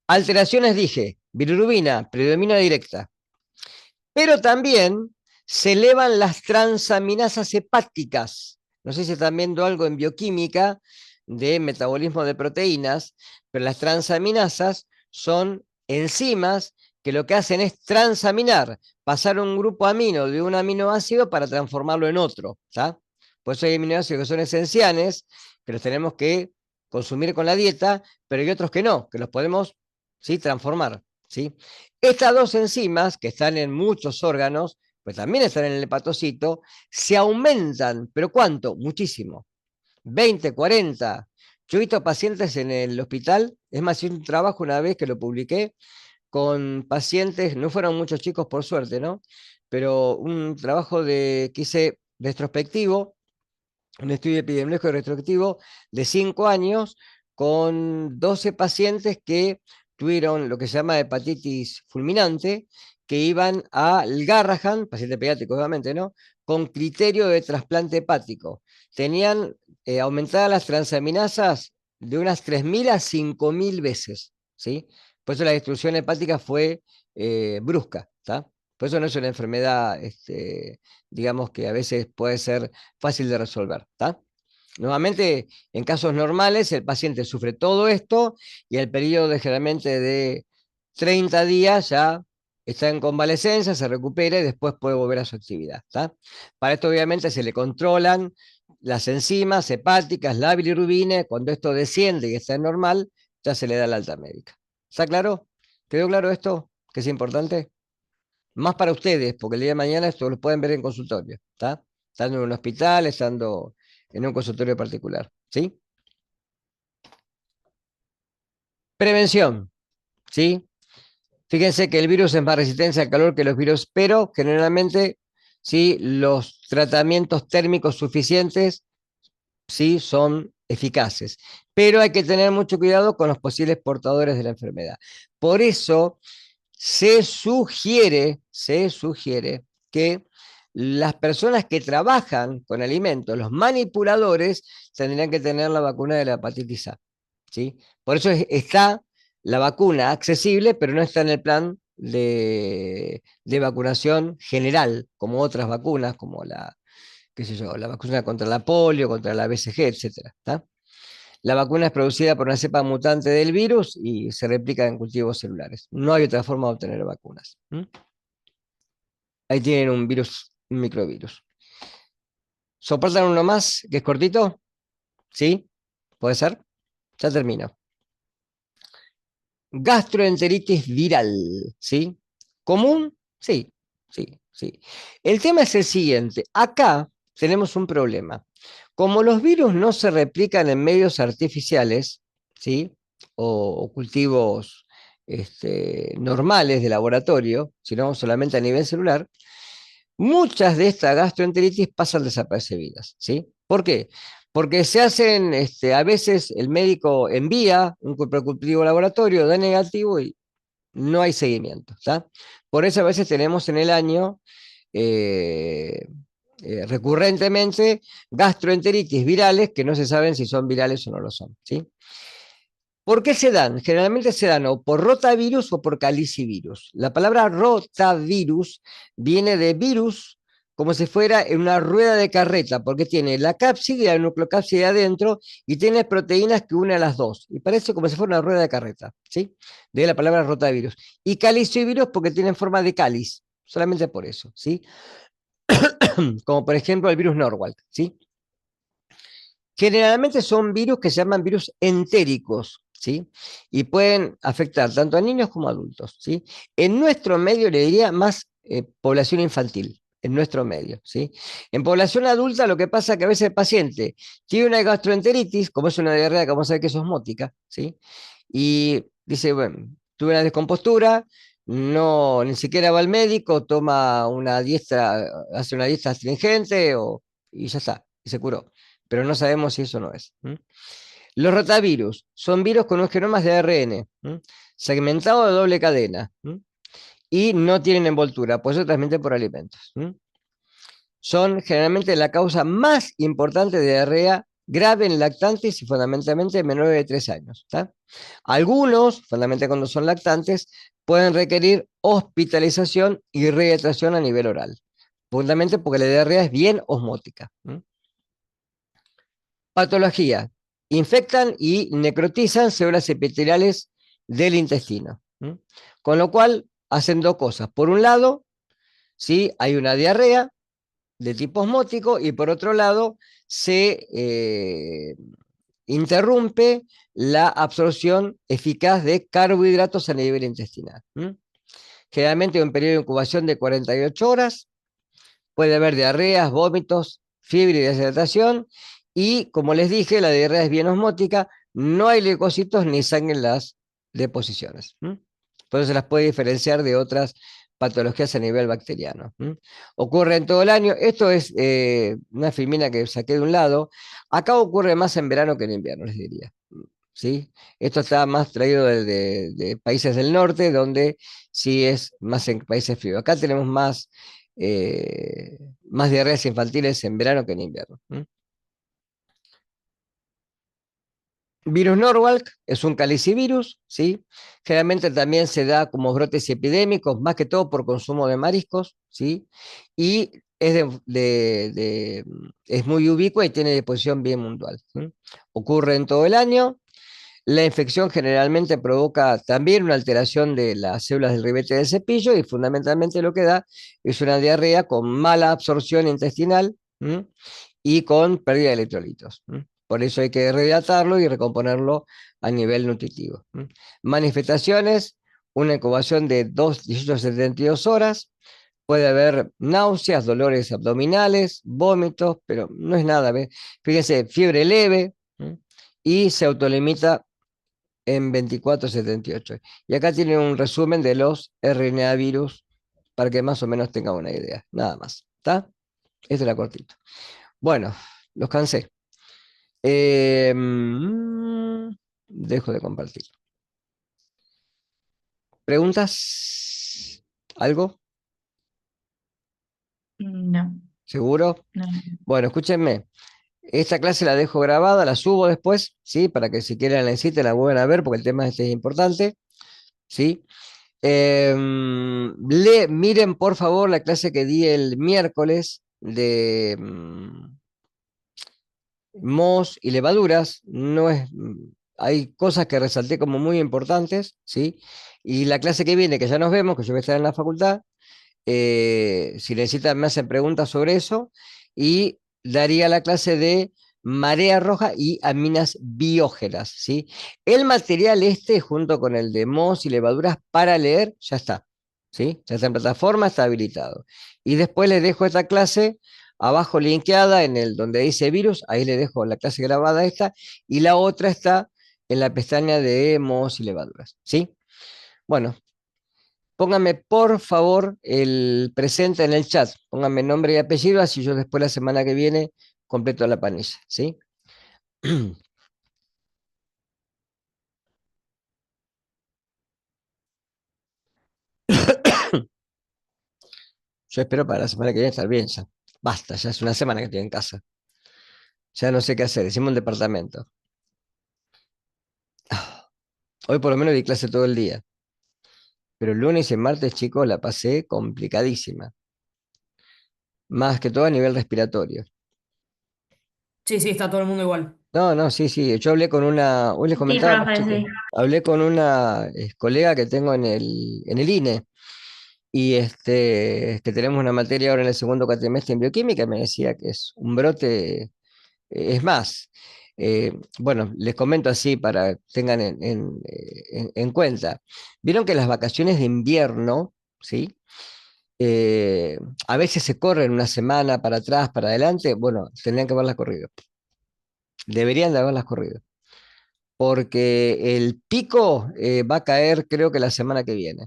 Alteraciones dije, bilirrubina, predomina directa. Pero también se elevan las transaminasas hepáticas. No sé si están viendo algo en bioquímica de metabolismo de proteínas, pero las transaminasas son enzimas que lo que hacen es transaminar, pasar un grupo amino de un aminoácido para transformarlo en otro. ¿Tá? Por eso hay aminoácidos que son esenciales, que los tenemos que consumir con la dieta, pero hay otros que no, que los podemos, ¿sí?, transformar. ¿Sí? Estas dos enzimas, que están en muchos órganos, pues también están en el hepatocito, se aumentan. ¿Pero cuánto? Muchísimo. 20, 40. Yo he visto pacientes en el hospital, es más, hice un trabajo una vez que lo publiqué con pacientes, no fueron muchos chicos por suerte, ¿no? Pero un trabajo que hice retrospectivo, un estudio epidemiológico retrospectivo de 5 años con 12 pacientes que tuvieron lo que se llama hepatitis fulminante, que iban al Garrahan, paciente pediátrico obviamente, ¿no?, con criterio de trasplante hepático. Tenían aumentadas las transaminasas de unas 3.000 a 5.000 veces, ¿sí? Por eso la destrucción hepática fue brusca, ¿tá? Por eso no es una enfermedad, digamos que a veces puede ser fácil de resolver, ¿tá? Nuevamente, en casos normales, el paciente sufre todo esto y el periodo generalmente de 30 días ya está en convalecencia, se recupera y después puede volver a su actividad, ¿tá? Para esto, obviamente, se le controlan las enzimas hepáticas, la bilirrubina. Cuando esto desciende y está normal, ya se le da la alta médica. ¿Está claro? ¿Quedó claro esto? Que es importante. Más para ustedes, porque el día de mañana esto lo pueden ver en consultorio, ¿está? Estando en un hospital, estando en un consultorio particular, ¿sí? Prevención, ¿sí? Fíjense que el virus es más resistente al calor que los virus, pero generalmente, sí, los tratamientos térmicos suficientes, sí, son eficaces. Pero hay que tener mucho cuidado con los posibles portadores de la enfermedad. Por eso se sugiere que las personas que trabajan con alimentos, los manipuladores, tendrían que tener la vacuna de la hepatitis A, ¿sí? Por eso está la vacuna accesible, pero no está en el plan de vacunación general, como otras vacunas, como la, qué sé yo, la vacuna contra la polio, contra la BCG, etcétera, ¿tá? La vacuna es producida por una cepa mutante del virus y se replica en cultivos celulares. No hay otra forma de obtener vacunas. Ahí tienen un virus, un microvirus. ¿Soportan uno más, que es cortito? ¿Sí? ¿Puede ser? Ya termino. Gastroenteritis viral, ¿sí? ¿Común? Sí, sí, sí. El tema es el siguiente. Acá tenemos un problema. Como los virus no se replican en medios artificiales, ¿sí? O cultivos normales de laboratorio, sino solamente a nivel celular, muchas de estas gastroenteritis pasan desapercibidas, ¿sí? ¿Por qué? Porque se hacen, a veces el médico envía un cultivo laboratorio, da negativo y no hay seguimiento, ¿está? Por eso a veces tenemos en el año eh, recurrentemente gastroenteritis virales que no se saben si son virales o no lo son, ¿sí? ¿Por qué se dan? Generalmente se dan o por rotavirus o por calicivirus. La palabra rotavirus viene de virus como si fuera en una rueda de carreta, porque tiene la cápside y la nucleocápside adentro y tiene proteínas que unen a las dos. Y parece como si fuera una rueda de carreta, ¿sí? De la palabra rotavirus. Y calicivirus porque tienen forma de cáliz, solamente por eso, ¿sí? Como por ejemplo el virus Norwalk, ¿sí? Generalmente son virus que se llaman virus entéricos, ¿sí? Y pueden afectar tanto a niños como a adultos, ¿sí? En nuestro medio le diría más población infantil, en nuestro medio, ¿sí? En población adulta lo que pasa es que a veces el paciente tiene una gastroenteritis, como es una diarrea que vamos a ver que es osmótica, ¿sí? Y dice, bueno, tuve una descompostura, no, ni siquiera va al médico, toma una dieta, hace una dieta astringente y ya está, y se curó, pero no sabemos si eso no es. Los rotavirus son virus con unos genomas de ARN, segmentado de doble cadena, y no tienen envoltura, por eso se transmiten por alimentos. Son generalmente la causa más importante de diarrea grave en lactantes y fundamentalmente en menores de 3 años. ¿Tá? Algunos, fundamentalmente cuando son lactantes, pueden requerir hospitalización y rehidratación a nivel oral, fundamentalmente porque la diarrea es bien osmótica. Patología. Infectan y necrotizan células epiteliales del intestino. Con lo cual hacen dos cosas. Por un lado, ¿sí? Hay una diarrea de tipo osmótico y por otro lado se interrumpe la absorción eficaz de carbohidratos a nivel intestinal. Generalmente un periodo de incubación de 48 horas, puede haber diarreas, vómitos, fiebre y deshidratación, y como les dije, la diarrea es bien osmótica, no hay leucocitos ni sangre en las deposiciones. Por eso se las puede diferenciar de otras patologías a nivel bacteriano. Ocurre en todo el año. Esto es una filmina que saqué de un lado. Acá ocurre más en verano que en invierno, les diría. ¿Sí? Esto está más traído de países del norte, donde sí es más en países fríos. Acá tenemos más diarreas infantiles en verano que en invierno. Virus Norwalk es un calicivirus, ¿sí? Generalmente también se da como brotes epidémicos, más que todo por consumo de mariscos, ¿sí? Y es muy ubicua y tiene disposición bien mundial, ¿sí? Ocurre en todo el año. La infección generalmente provoca también una alteración de las células del ribete del cepillo y fundamentalmente lo que da es una diarrea con mala absorción intestinal, ¿m? Y con pérdida de electrolitos. ¿M? Por eso hay que rehidratarlo y recomponerlo a nivel nutritivo. ¿M? Manifestaciones, una incubación de 18 a 72 horas. Puede haber náuseas, dolores abdominales, vómitos, pero no es nada. ¿Ve? Fíjense, fiebre leve, ¿m? Y se autolimita en 24-78. Y acá tiene un resumen de los RNA virus para que más o menos tenga una idea. Nada más. ¿Está? Este era cortito. Bueno, los cansé. Dejo de compartir. ¿Preguntas? ¿Algo? No, ¿Seguro? no. Bueno, escúchenme. Esta clase la dejo grabada, la subo después, ¿sí? Para que si quieren la necesiten, la vuelvan a ver, porque el tema este es importante, ¿sí? Miren por favor la clase que di el miércoles de mohos y levaduras. No es, hay cosas que resalté como muy importantes, ¿sí? Y la clase que viene, que ya nos vemos, que yo voy a estar en la facultad, si necesitan me hacen preguntas sobre eso, y daría la clase de marea roja y aminas biógenas, ¿sí? El material este, junto con el de mohos y levaduras para leer, ya está, ¿sí? Ya está en plataforma, está habilitado. Y después les dejo esta clase abajo linkeada en el donde dice virus, ahí les dejo la clase grabada esta, y la otra está en la pestaña de mohos y levaduras, ¿sí? Bueno, pónganme por favor el presente en el chat. Pónganme nombre y apellido, así yo después la semana que viene completo la panilla, ¿sí? Yo espero para la semana que viene estar bien ya. Basta, ya es una semana que estoy en casa. Ya no sé qué hacer, decimos un departamento. Ah, hoy por lo menos di clase todo el día, pero el lunes y el martes, chicos, la pasé complicadísima. Más que todo a nivel respiratorio. Sí, sí, está todo el mundo igual. No, no, sí, sí. Yo hablé con una, hoy les Sí, comentaba a los profe, chicos, sí. hablé con una colega que tengo en el INE. Y que tenemos una materia ahora en el segundo cuatrimestre en bioquímica, me decía que es un brote, es más. Bueno, les comento así para que tengan en cuenta. Vieron que las vacaciones de invierno, ¿sí? Eh, a veces se corren una semana para atrás, para adelante. Bueno, tendrían que haberlas corrido. Deberían de haberlas corrido. Porque el pico va a caer, creo que la semana que viene.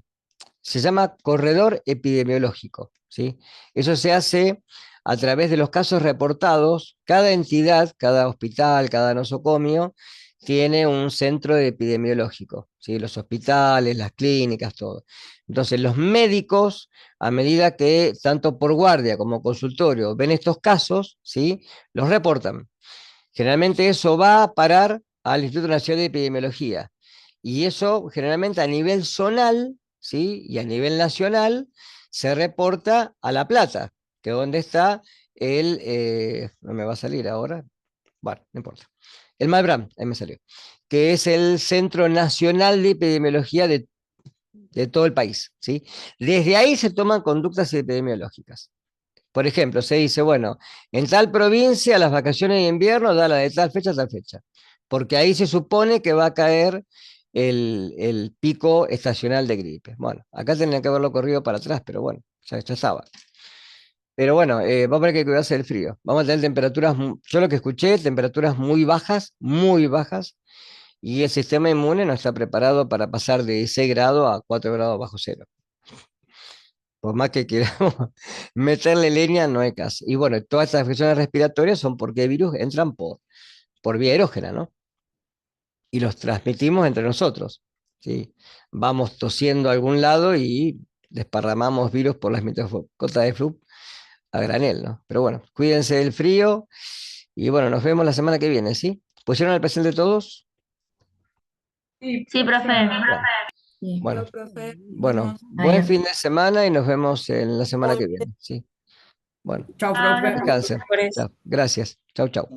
Se llama corredor epidemiológico, ¿sí? Eso se hace a través de los casos reportados. Cada entidad, cada hospital, cada nosocomio tiene un centro epidemiológico, ¿sí? Los hospitales, las clínicas, todo. Entonces, los médicos, a medida que tanto por guardia como consultorio ven estos casos, ¿sí? Los reportan. Generalmente eso va a parar al Instituto Nacional de Epidemiología. Y eso generalmente a nivel zonal, ¿sí? Y a nivel nacional se reporta a La Plata, que es donde está no me va a salir ahora, bueno, no importa, el Malbrán, ahí me salió, que es el Centro Nacional de Epidemiología de todo el país, ¿sí? Desde ahí se toman conductas epidemiológicas. Por ejemplo, se dice, bueno, en tal provincia las vacaciones de invierno da la de tal fecha a tal fecha, porque ahí se supone que va a caer el pico estacional de gripe. Bueno, acá tendrían que haberlo corrido para atrás, pero bueno, ya estaba. Pero bueno, vamos a ver que cuidarse del frío. Vamos a tener temperaturas, yo lo que escuché, temperaturas muy bajas, y el sistema inmune no está preparado para pasar de 6 grados a 4 grados bajo cero. Por más que queramos meterle leña, no hay caso. Y bueno, todas estas infecciones respiratorias son porque el virus entran por vía aerógena, ¿no? Y los transmitimos entre nosotros, ¿sí? Vamos tosiendo a algún lado y desparramamos virus por las mitocotas de flu a granel, ¿no? Pero bueno, cuídense del frío y bueno, nos vemos la semana que viene, ¿sí? ¿Pusieron al presente todos? Sí, profe. Sí. Bueno, Chao, profe. Nos bueno, vemos. buen Adiós. fin de semana y nos vemos en la semana que viene. Sí, bueno, Chao, profe. descansen. Chao, gracias. Chau, chau.